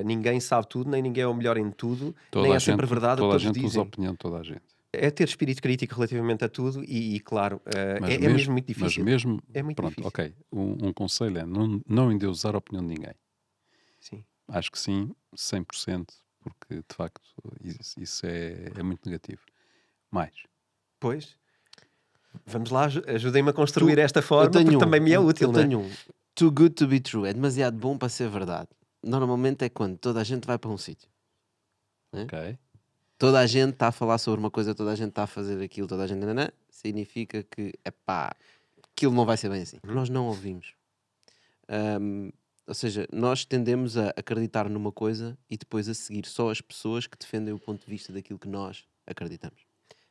B: Ninguém sabe tudo, nem ninguém é o melhor em tudo, nem é sempre verdade o que
C: toda a
B: todos
C: gente usa a
B: dizem.
C: opinião de toda a gente.
B: É ter espírito crítico relativamente a tudo e claro,
C: Mas
B: é mesmo muito difícil.
C: Mas mesmo,
B: É muito
C: pronto,
B: difícil.
C: ok, um conselho é não endeusar a opinião de ninguém.
B: Sim.
C: Acho que sim, 100%, porque de facto isso é muito negativo. Mais.
B: Pois, vamos lá, ajudem-me a construir esta forma,
A: eu tenho
B: porque também me é útil,
A: eu
B: não é?
A: tenho too good to be true. É demasiado bom para ser verdade. Normalmente é quando toda a gente vai para um sítio.
C: Ok.
A: Toda a gente está a falar sobre uma coisa, toda a gente está a fazer aquilo, toda a gente... Nanã, significa que, epá, aquilo não vai ser bem assim. Nós não ouvimos. Ou seja, nós tendemos a acreditar numa coisa e depois a seguir só as pessoas que defendem o ponto de vista daquilo que nós acreditamos.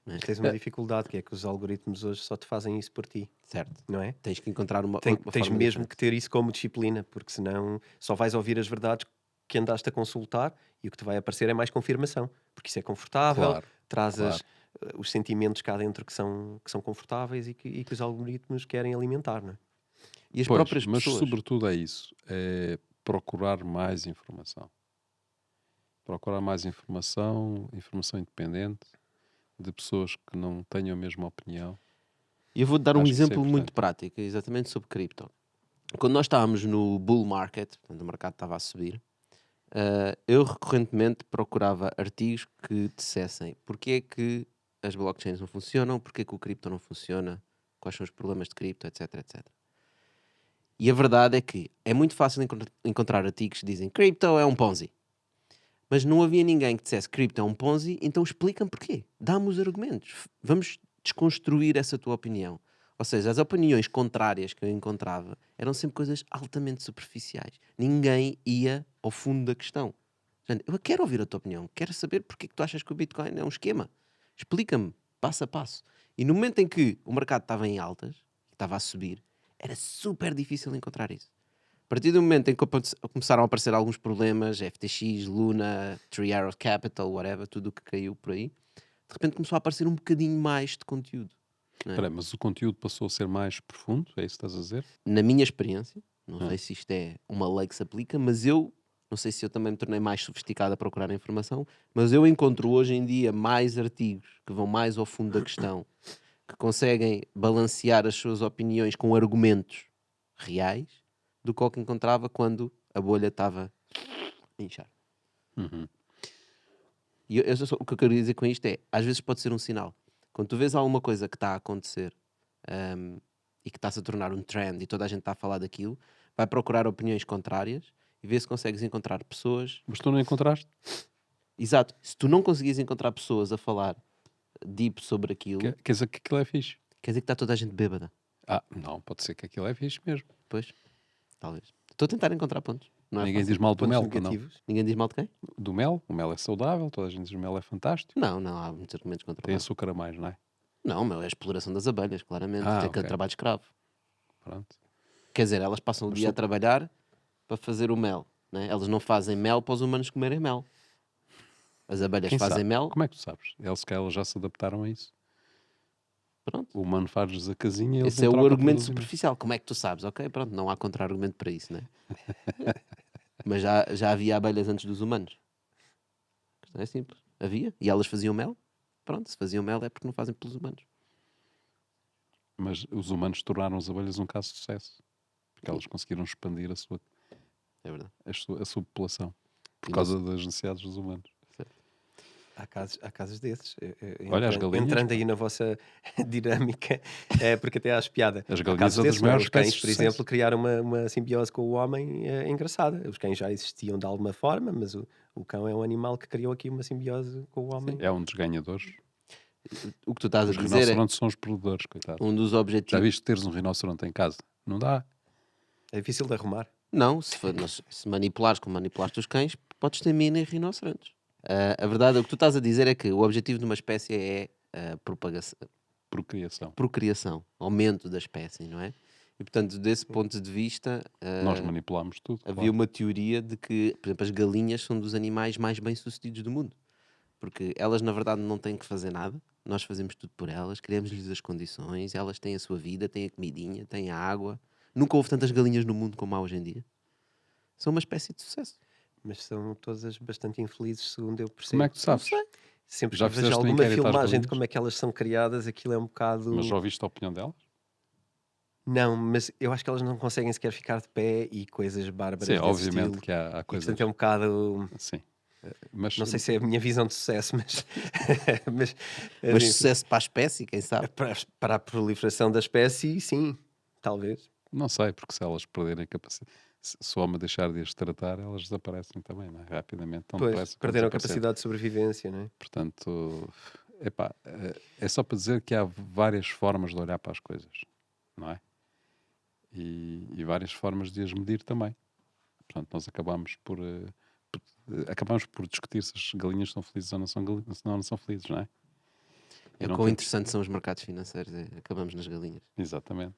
B: Mas tens uma dificuldade, que é que os algoritmos hoje só te fazem isso por ti,
A: Certo?
B: não é?
A: Tens que encontrar uma
B: Tens
A: forma
B: mesmo
A: diferente.
B: que ter isso como disciplina, porque senão só vais ouvir as verdades que andaste a consultar e o que te vai aparecer é mais confirmação, porque isso é confortável,
C: Claro,
B: traz
C: claro.
B: os sentimentos cá dentro que são confortáveis e que os algoritmos querem alimentar, não é?
A: E as
C: Pois,
A: próprias
C: mas
A: pessoas.
C: sobretudo é isso, é procurar mais informação. Procurar mais informação independente, de pessoas que não tenham a mesma opinião.
A: E eu vou-te dar um
C: Acho que isso é
A: exemplo muito
C: importante.
A: prático, exatamente sobre cripto. Quando nós estávamos no bull market, portanto o mercado estava a subir, eu recorrentemente procurava artigos que dissessem porque é que as blockchains não funcionam, porque é que o cripto não funciona, quais são os problemas de cripto, etc, etc. E a verdade é que é muito fácil encontrar artigos que dizem cripto é um Ponzi. Mas não havia ninguém que dissesse cripto é um Ponzi, então explica-me porquê. Dá-me os argumentos. Vamos desconstruir essa tua opinião. Ou seja, as opiniões contrárias que eu encontrava eram sempre coisas altamente superficiais. Ninguém ia ao fundo da questão. Portanto, eu quero ouvir a tua opinião. Quero saber porque é que tu achas que o Bitcoin é um esquema. Explica-me, passo a passo. E no momento em que o mercado estava em altas, estava a subir, era super difícil encontrar isso. A partir do momento em que começaram a aparecer alguns problemas, FTX, Luna, Three Arrows Capital, whatever, tudo o que caiu por aí, de repente começou a aparecer um bocadinho mais de conteúdo. Não é?
C: Espera aí, mas o conteúdo passou a ser mais profundo? É isso que estás a dizer?
A: Na minha experiência, não sei se isto é uma lei que se aplica, mas eu, não sei se eu também me tornei mais sofisticado a procurar a informação, mas eu encontro hoje em dia mais artigos que vão mais ao fundo da questão, que conseguem balancear as suas opiniões com argumentos reais, do que o que encontrava quando a bolha estava a inchar.
C: Uhum.
A: E o que eu quero dizer com isto é, às vezes pode ser um sinal. Quando tu vês alguma coisa que está a acontecer e que está-se a tornar um trend e toda a gente está a falar daquilo, vai procurar opiniões contrárias e vê se consegues encontrar pessoas.
C: Mas tu não encontraste?
A: Exato. Se tu não conseguires encontrar pessoas a falar deep sobre aquilo,
C: Quer dizer que aquilo é fixe?
A: quer dizer que está toda a gente bêbada.
C: Ah, não, pode ser que aquilo é fixe mesmo.
A: Pois, talvez. Estou a tentar encontrar pontos. Não é
C: Ninguém
A: fácil.
C: diz mal do
B: Pontos
C: mel, ou não?
B: negativos.
A: Ninguém diz mal de quem?
C: Do mel? O mel é saudável, toda a gente diz que o mel é fantástico.
A: Não, não, há muitos argumentos contra o
C: Tem
A: mel.
C: açúcar a mais, não é?
A: Não, meu, é a exploração das abelhas, claramente.
C: Ah,
A: Tem aquele
C: ok.
A: trabalho escravo.
C: Pronto.
A: Quer dizer, elas passam o
C: Mas
A: dia a
C: tu-
A: trabalhar para fazer o mel. Né? Elas não fazem mel para os humanos comerem mel. As abelhas
C: Quem
A: fazem
C: sabe?
A: mel.
C: Como é que tu sabes? Eles que elas já se adaptaram a isso.
A: Pronto.
C: O humano faz-lhes a casinha e eles
A: Esse é
C: em
A: o
C: troca
A: argumento
C: produzem mel.
A: superficial. Como é que tu sabes? Ok, pronto, não há contra-argumento para isso, né? Mas já havia abelhas antes dos humanos. A questão é simples. Havia. E elas faziam mel. Pronto, se faziam mel é porque não fazem pelos humanos.
C: Mas os humanos tornaram as abelhas um caso de sucesso. Porque elas conseguiram expandir a sua
A: É verdade.
C: a sua população. Por
A: E
C: causa das necessidades dos humanos.
B: Há casos desses.
C: Olha, as galinhas,
B: Entrando
C: pá.
B: aí na vossa dinâmica, porque até acho piada.
C: As
B: Há
C: galinhas
B: casos
C: são das
B: desses, não é?
C: maiores
B: Os cães,
C: espécies de
B: por
C: sucesso.
B: exemplo, criaram uma simbiose com o homem engraçada. Os cães já existiam de alguma forma, mas o cão é um animal que criou aqui uma simbiose com o homem.
C: É um dos ganhadores.
A: O que tu estás a
C: Os
A: dizer é
C: rinocerontes são os predadores, coitados.
A: um dos
C: Já
A: objetivos.
C: viste teres um rinoceronte em casa? Não dá.
B: É difícil de arrumar.
A: Não, se manipulares como manipulaste os cães, podes ter mini rinocerontes. A verdade, o que tu estás a dizer é que o objetivo de uma espécie é a
C: Procriação.
A: procriação, aumento da espécie, não é? E portanto, desse ponto de vista,
C: Nós manipulamos tudo.
A: havia
C: Claro.
A: uma teoria de que, por exemplo, as galinhas são dos animais mais bem-sucedidos do mundo. Porque elas, na verdade, não têm que fazer nada. Nós fazemos tudo por elas, criamos-lhes as condições, elas têm a sua vida, têm a comidinha, têm a água. Nunca houve tantas galinhas no mundo como há hoje em dia. São uma espécie de sucesso.
B: Mas são todas bastante infelizes, segundo eu percebo.
C: Como é que tu sabes?
B: Sempre
C: Já
B: que vejo
C: fizeste um
B: alguma
C: inquérito às
B: filmagem de
C: galinhas?
B: como é que elas são criadas, aquilo é um bocado.
C: Mas já ouviste a opinião delas?
B: Não, mas eu acho que elas não conseguem sequer ficar de pé e coisas bárbaras
C: Sim,
B: desse
C: obviamente
B: estilo.
C: que há
B: E,
C: coisas.
B: portanto é um bocado.
C: Sim. Mas
B: Não sei se é a minha visão de sucesso, mas. mas
A: Mas
B: assim,
A: sucesso para a espécie, quem sabe?
B: para a proliferação da espécie, sim, talvez.
C: não sei, porque se elas perderem a capacidade. Se o homem deixar de as tratar, elas desaparecem também, não é? Rapidamente. Tão
B: Pois,
C: depressa como
B: perderam a
C: desapareceram.
B: capacidade de sobrevivência, não é?
C: Portanto, epá, é só para dizer que há várias formas de olhar para as coisas, não é? E várias formas de as medir também. Portanto, nós acabamos por discutir se as galinhas são felizes ou não são, não são felizes, não é?
A: É
C: Eu não
A: quão
C: tento-
A: interessantes são os mercados financeiros. Acabamos nas galinhas.
C: Exatamente.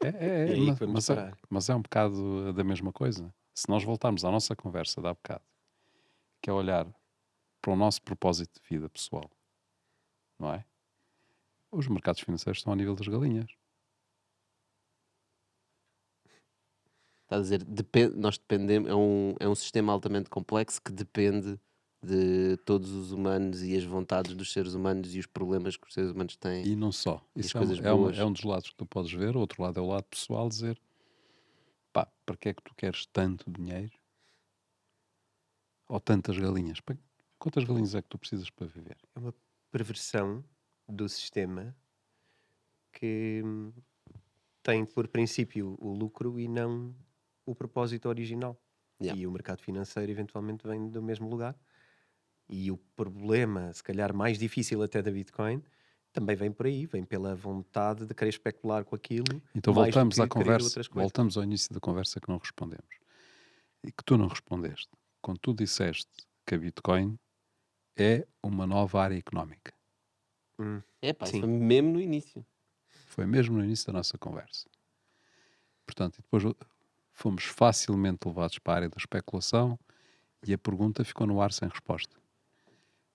B: E aí que vamos parar.
C: Mas é um bocado da mesma coisa. Se nós voltarmos à nossa conversa de há bocado, que é olhar para o nosso propósito de vida pessoal, não é? Os mercados financeiros estão ao nível das galinhas.
A: Está a dizer, nós dependemos, é um sistema altamente complexo que depende de todos os humanos e as vontades dos seres humanos e os problemas que os seres humanos têm.
C: E não só.
A: E as
C: Isso
A: coisas boas.
C: é um dos lados que tu podes ver. O outro lado é o lado pessoal, dizer pá, para que é que tu queres tanto dinheiro? Ou tantas galinhas? Quantas galinhas é que tu precisas para viver?
B: É uma perversão do sistema que tem por princípio o lucro e não o propósito original.
A: Yeah.
B: E o mercado financeiro eventualmente vem do mesmo lugar. E o problema, se calhar mais difícil até da Bitcoin, também vem por aí, vem pela vontade de querer especular com aquilo,
C: Então
B: mais do
C: voltamos
B: que
C: à
B: querer
C: conversa,
B: outras coisas.
C: voltamos ao início da conversa que não respondemos. E que tu não respondeste. Quando tu disseste que a Bitcoin é uma nova área económica.
A: Isso
B: Sim.
A: foi mesmo no início.
C: Foi mesmo no início da nossa conversa. Portanto, e depois fomos facilmente levados para a área da especulação e a pergunta ficou no ar sem resposta.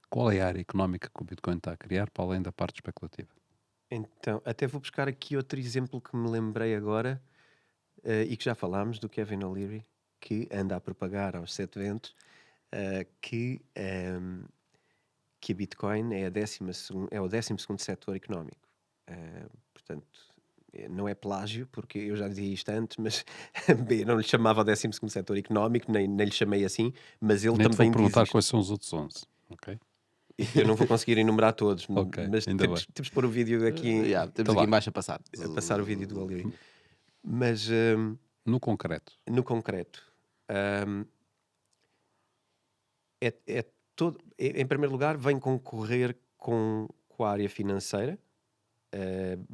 C: Qual é a área económica que o Bitcoin está a criar para além da parte especulativa?
B: Então, até vou buscar aqui outro exemplo que me lembrei agora e que já falámos, do Kevin O'Leary, que anda a propagar aos 7 ventos que a Bitcoin é, é o 12º setor económico. Portanto, não é plágio, porque eu já dizia isto antes, mas eu não lhe chamava o 12º setor económico, nem lhe chamei assim, mas ele
C: Nem te vou
B: também diz
C: perguntar
B: isto.
C: quais são os outros 11, ok?
B: Eu não vou conseguir enumerar todos,
C: Ok,
B: mas
C: ainda
B: temos de pôr o vídeo aqui
A: Temos
C: Então
A: aqui
C: vá.
A: em baixo a passar.
B: a passar o vídeo do O'Leary. Mas
C: No concreto,
B: no concreto, é todo, em primeiro lugar, vem concorrer com a área financeira,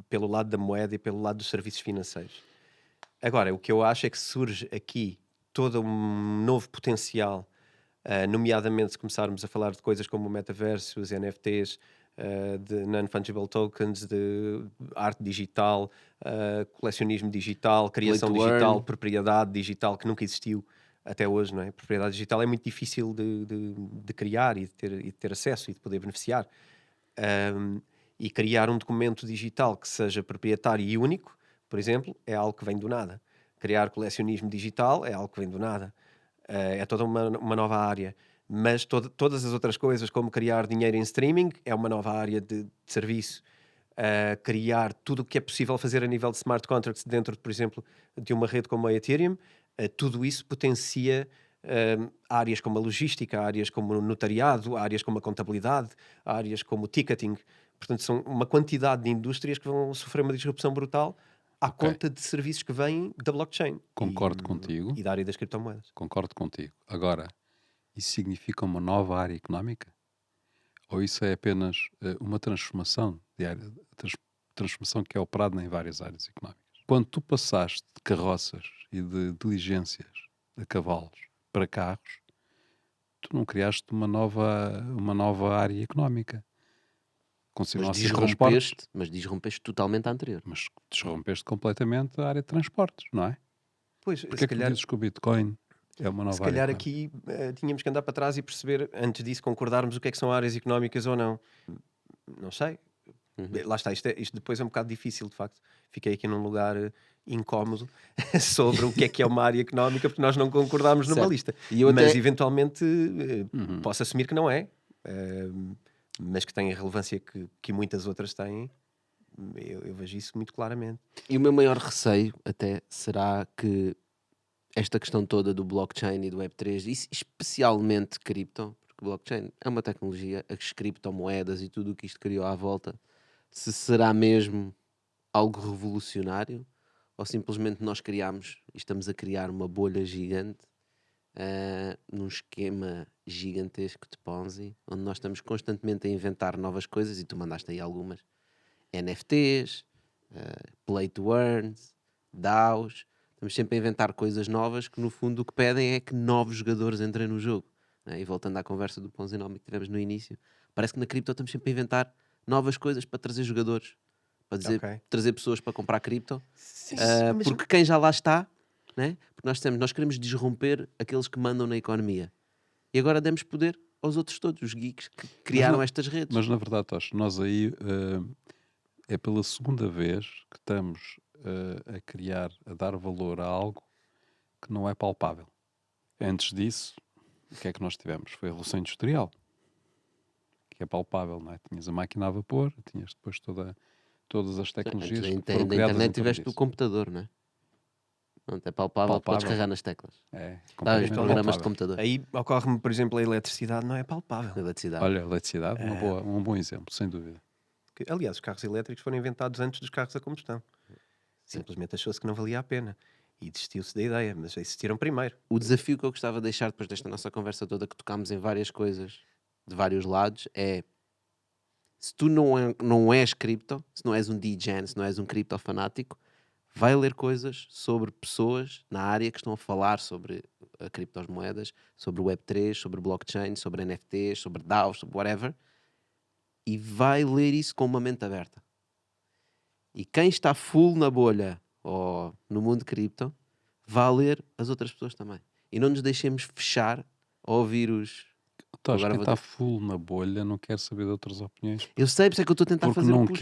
B: pelo lado da moeda e pelo lado dos serviços financeiros. Agora, o que eu acho é que surge aqui todo um novo potencial, nomeadamente se começarmos a falar de coisas como o metaverso, os NFTs, de non-fungible tokens, de arte digital, colecionismo digital, criação
A: Play to
B: digital,
A: earn.
B: propriedade digital que nunca existiu até hoje, não é? Propriedade digital é muito difícil de criar e de ter acesso e de poder beneficiar. E criar um documento digital que seja proprietário e único, por exemplo, é algo que vem do nada. Criar colecionismo digital é algo que vem do nada. É toda uma nova área. Mas todas as outras coisas, como criar dinheiro em streaming, é uma nova área de serviço. Criar tudo o que é possível fazer a nível de smart contracts dentro, por exemplo, de uma rede como a Ethereum, tudo isso potencia áreas como a logística, áreas como o notariado, áreas como a contabilidade, áreas como o ticketing. Portanto, são uma quantidade de indústrias que vão sofrer uma disrupção brutal à
C: Ok.
B: conta de serviços que vêm da blockchain
C: Concordo contigo.
B: e da área das criptomoedas.
C: Concordo contigo. Agora, isso significa uma nova área económica? Ou isso é apenas uma transformação de área, transformação que é operada em várias áreas económicas? Quando tu passaste de carroças e de diligências a cavalos para carros, tu não criaste uma nova área económica. Continuam a ser transportes,
A: Mas disrompeste totalmente a anterior.
C: mas desrompeste completamente a área de transportes, não é?
B: Pois,
C: Porque
B: se
C: é que tu
B: calhar,
C: dizes que o Bitcoin é uma nova
B: se
C: área
B: calhar
C: económica?
B: aqui tínhamos que andar para trás e perceber, antes disso, concordarmos o que é que são áreas económicas ou não. Não sei. Lá está, isto depois é um bocado difícil, de facto. Fiquei aqui num lugar incómodo sobre o que é uma área económica, porque nós não concordámos numa
A: Certo.
B: lista.
A: E eu
B: Mas
A: até-
B: eventualmente posso assumir que não é, mas que tem a relevância que muitas outras têm. Eu vejo isso muito claramente.
A: E o meu maior receio até será que esta questão toda do blockchain e do Web3, e especialmente cripto, porque blockchain é uma tecnologia, as criptomoedas e tudo o que isto criou à volta, se será mesmo algo revolucionário ou simplesmente nós criamos e estamos a criar uma bolha gigante num esquema gigantesco de Ponzi, onde nós estamos constantemente a inventar novas coisas, e tu mandaste aí algumas, NFTs, Play to Earns, DAOs. Estamos sempre a inventar coisas novas que, no fundo, o que pedem é que novos jogadores entrem no jogo. Né? E voltando à conversa do Ponzinómio que tivemos no início, parece que na cripto estamos sempre a inventar novas coisas para trazer jogadores, para
B: Ok.
A: trazer pessoas para comprar cripto,
B: Sim, mas-
A: porque quem já lá está, né? Porque nós queremos desromper aqueles que mandam na economia. E agora demos poder aos outros todos, os geeks que criaram estas redes.
C: Mas na verdade, Tosh, nós aí é pela segunda vez que estamos a criar, a dar valor a algo que não é palpável. Antes disso, o que é que nós tivemos? Foi a Revolução Industrial, que é palpável, não é? Tinhas a máquina a vapor, tinhas depois todas as tecnologias
A: Antes
C: que foram
A: da
C: criadas
A: internet
C: em torno
A: tiveste o
C: disso.
A: computador, não é? Pronto, é palpável, podes
C: Palpável.
A: carregar nas teclas.
C: É,
A: Sabes,
C: completamente
A: programas de
C: palpável.
A: computador.
B: Aí ocorre-me, por exemplo, a eletricidade não é palpável.
A: Eletricidade.
C: Olha, a eletricidade, um bom exemplo, sem dúvida.
B: Aliás, os carros elétricos foram inventados antes dos carros a combustão. Simplesmente achou-se que não valia a pena. E desistiu-se da ideia, mas existiram primeiro.
A: O desafio que eu gostava de deixar depois desta nossa conversa toda, que tocámos em várias coisas de vários lados, é: se tu não és cripto, se não és um degen, se não és um cripto fanático, vai ler coisas sobre pessoas na área que estão a falar sobre a criptomoedas, sobre o Web3, sobre blockchain, sobre NFTs, sobre DAOs, sobre whatever, e vai ler isso com uma mente aberta. E quem está full na bolha ou no mundo cripto, vá ler as outras pessoas também. E não nos deixemos fechar a ouvir os...
C: Então,
A: Agora
C: quem
A: vou
C: está
A: ter-
C: full na bolha não quer saber de outras opiniões.
A: Eu sei, por isso é que eu estou a tentar
C: Porque
A: fazer o
C: não
A: push.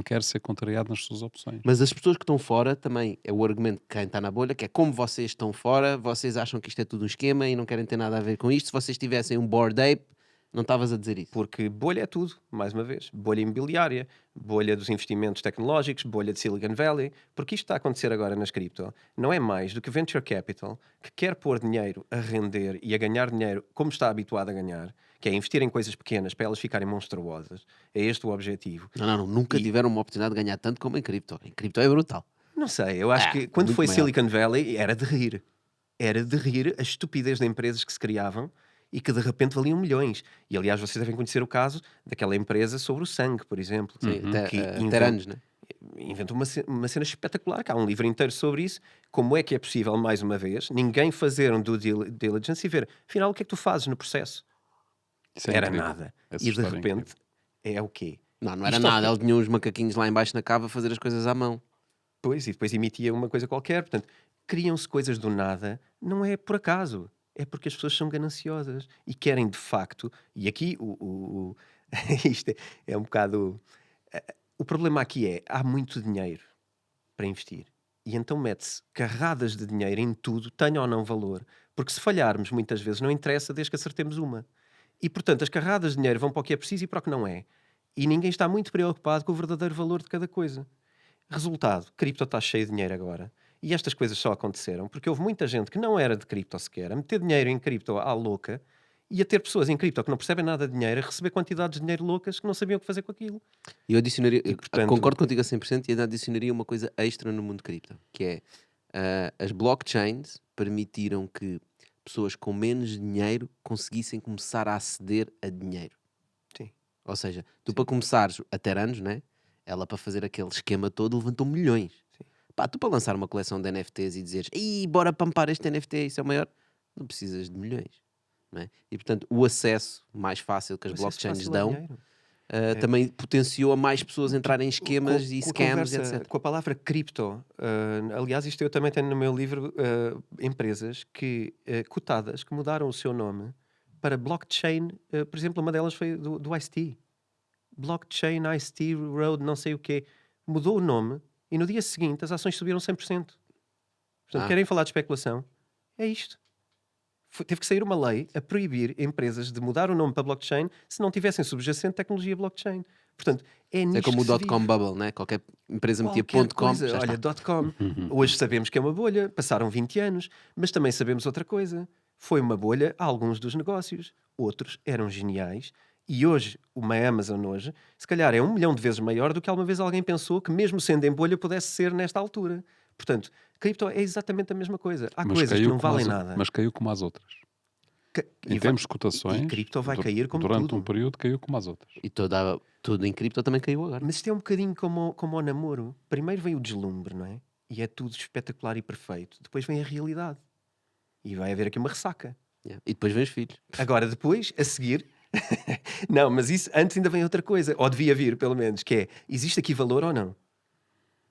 C: quer ser contrariado nas suas opções.
A: Mas as pessoas que estão fora também é o argumento de quem está na bolha, que é como vocês estão fora, vocês acham que isto é tudo um esquema e não querem ter nada a ver com isto. Se vocês tivessem um Bored Ape, não estavas a dizer isso.
B: Porque bolha é tudo, mais uma vez. Bolha imobiliária, bolha dos investimentos tecnológicos, bolha de Silicon Valley. Porque isto está a acontecer agora nas cripto não é mais do que venture capital que quer pôr dinheiro a render e a ganhar dinheiro como está habituado a ganhar, que é investir em coisas pequenas para elas ficarem monstruosas. É este o objetivo.
A: Não, nunca
B: E-
A: tiveram uma oportunidade de ganhar tanto como em cripto. Em cripto é brutal.
B: Não sei, eu acho que quando
A: muito
B: foi
A: maior.
B: Silicon Valley era de rir. Era de rir a estupidez de empresas que se criavam e que de repente valiam milhões. E aliás, vocês devem conhecer o caso daquela empresa sobre o sangue, por exemplo.
A: Sim, até,
B: Que
A: até anos, né?
B: inventou uma cena espetacular, que há um livro inteiro sobre isso. Como é que é possível, mais uma vez, ninguém fazer um due diligence e ver, afinal, o que é que tu fazes no processo?
C: Isso é
B: Era
C: incrível.
B: nada.
C: Essa
B: E de
C: história é
B: repente, é o quê?
A: Não era
B: Isto
A: nada. Ele tinha uns macaquinhos lá embaixo na cava a fazer as coisas à mão.
B: Pois, e depois emitia uma coisa qualquer. Portanto, criam-se coisas do nada, não é por acaso. É porque as pessoas são gananciosas e querem de facto. E aqui isto é um bocado. O problema aqui é: há muito dinheiro para investir. E então mete-se carradas de dinheiro em tudo, tenha ou não valor. Porque se falharmos, muitas vezes não interessa desde que acertemos uma. E portanto, as carradas de dinheiro vão para o que é preciso e para o que não é. E ninguém está muito preocupado com o verdadeiro valor de cada coisa. Resultado, cripto está cheio de dinheiro agora. E estas coisas só aconteceram porque houve muita gente que não era de cripto sequer, a meter dinheiro em cripto à louca e a ter pessoas em cripto que não percebem nada de dinheiro, a receber quantidades de dinheiro loucas que não sabiam o que fazer com aquilo.
A: E eu adicionaria, eu
B: portanto-
A: concordo contigo a 100% e ainda adicionaria uma coisa extra no mundo cripto, que é as blockchains permitiram que pessoas com menos dinheiro conseguissem começar a aceder a dinheiro.
B: Sim.
A: Ou seja, tu para começares a ter anos, né? Ela para fazer aquele esquema todo levantou milhões.
B: Sim.
A: Pá, tu para lançar uma coleção de NFTs e dizeres, "Ih, bora pampar este NFT, isso é o maior", não precisas de milhões. Não é? E portanto, o acesso mais fácil que as
B: O acesso
A: blockchains
B: fácil ao
A: dão
B: dinheiro.
A: também potenciou a mais pessoas entrarem em esquemas e
B: Com a
A: scams,
B: conversa-
A: etc.
B: Com a palavra cripto, aliás, isto eu também tenho no meu livro empresas que cotadas que mudaram o seu nome para blockchain. Por exemplo, uma delas foi do Ice-T. Blockchain, Ice-T, Road, não sei o quê. Mudou o nome e no dia seguinte as ações subiram 100%. Portanto,
A: Ah.
B: querem falar de especulação? É isto. Teve que sair uma lei a proibir empresas de mudar o nome para blockchain se não tivessem subjacente tecnologia blockchain. Portanto, é nisto
A: É como o
B: que se
A: .com
B: vive.
A: bubble, né? Qualquer empresa metia
B: Qualquer
A: .com,
B: coisa.
A: já
B: Olha,
A: está.
B: .com. Hoje sabemos que é uma bolha, passaram 20 anos, mas também sabemos outra coisa. Foi uma bolha a alguns dos negócios. Outros eram geniais. E hoje, uma Amazon hoje, se calhar é 1 milhão de vezes maior do que alguma vez alguém pensou que, mesmo sendo em bolha, pudesse ser nesta altura. Portanto, cripto é exatamente a mesma coisa. Há
C: Mas
B: coisas que
C: caiu
B: não
C: como
B: valem
C: as-
B: nada.
C: Mas caiu como as outras. Em
B: E
C: termos de
B: vai-
C: cotações,
B: e cripto vai cair como
C: durante
B: tudo.
C: um período caiu como as outras.
A: E tudo em cripto também caiu agora.
B: Mas isto é um bocadinho como o namoro. Primeiro vem o deslumbre, não é? E é tudo espetacular e perfeito. Depois vem a realidade. E vai haver aqui uma ressaca.
A: Yeah. E depois vem os filhos.
B: Agora, depois, a seguir... não, mas isso antes ainda vem outra coisa. Ou devia vir, pelo menos. Que é, existe aqui valor ou não?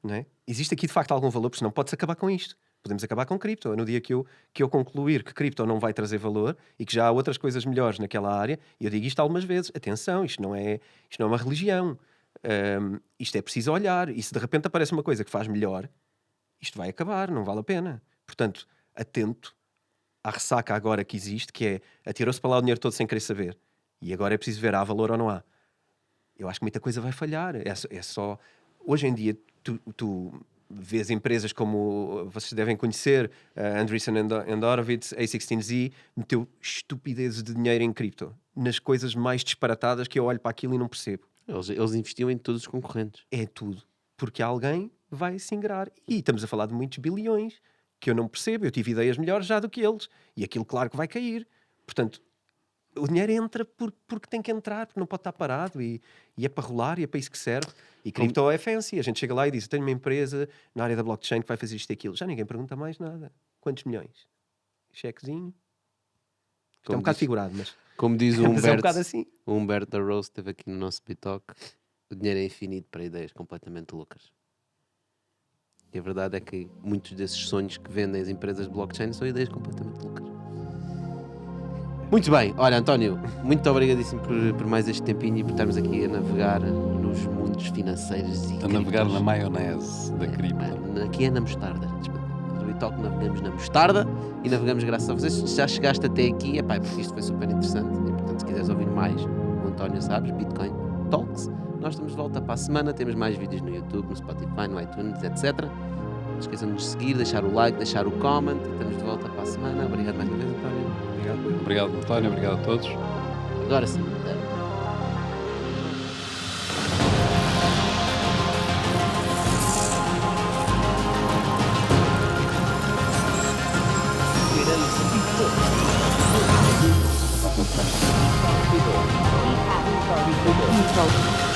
B: Não é? Existe aqui, de facto, algum valor? Porque senão pode-se acabar com isto. Podemos acabar com cripto. No dia que eu concluir que cripto não vai trazer valor e que já há outras coisas melhores naquela área, e eu digo isto algumas vezes, atenção, isto não é uma religião. Isto é preciso olhar. E se de repente aparece uma coisa que faz melhor, isto vai acabar, não vale a pena. Portanto, atento à ressaca agora que existe, que é atirou-se para lá o dinheiro todo sem querer saber. E agora é preciso ver, há valor ou não há. Eu acho que muita coisa vai falhar. É só... Hoje em dia, tu vês empresas como vocês devem conhecer, Andreessen and Horowitz, A16Z, meteu estupidezes de dinheiro em cripto. Nas coisas mais disparatadas que eu olho para aquilo e não percebo.
A: Eles investiam em todos os concorrentes.
B: É tudo. Porque alguém vai se ingrar. E estamos a falar de muitos bilhões que eu não percebo. Eu tive ideias melhores já do que eles. E aquilo, claro, que vai cair. Portanto, o dinheiro entra porque tem que entrar, porque não pode estar parado. E é para rolar e é para isso que serve. E cripto é fancy. A gente chega lá e diz: tenho uma empresa na área da blockchain que vai fazer isto e aquilo. Já ninguém pergunta mais nada. Quantos milhões? Chequezinho. Isto é um bocado figurado, mas...
A: Como diz o
B: Mas é um
A: Humberto,
B: bocado assim.
A: o Humberto da Rose esteve aqui no nosso Bitalk, o dinheiro é infinito para ideias completamente loucas. E a verdade é que muitos desses sonhos que vendem as empresas de blockchain são ideias completamente loucas. Muito bem, olha António, muito obrigadíssimo por mais este tempinho e por estarmos aqui a navegar nos mundos financeiros e
C: A navegar
A: criptos.
C: na maionese da cripto.
A: Aqui é na mostarda. No Bitalk navegamos na mostarda e navegamos graças a vocês. Se já chegaste até aqui, é porque isto foi super interessante. E portanto, se quiseres ouvir mais, o António sabes, Bitcoin Talks. Nós estamos de volta para a semana. Temos mais vídeos no YouTube, no Spotify, no iTunes, etc. Não esqueçam de nos seguir, deixar o like, deixar o comment. E estamos de volta para a semana. Obrigado mais uma vez, António.
C: Obrigado, António. Obrigado a todos.
A: Agora sim.
D: Talk.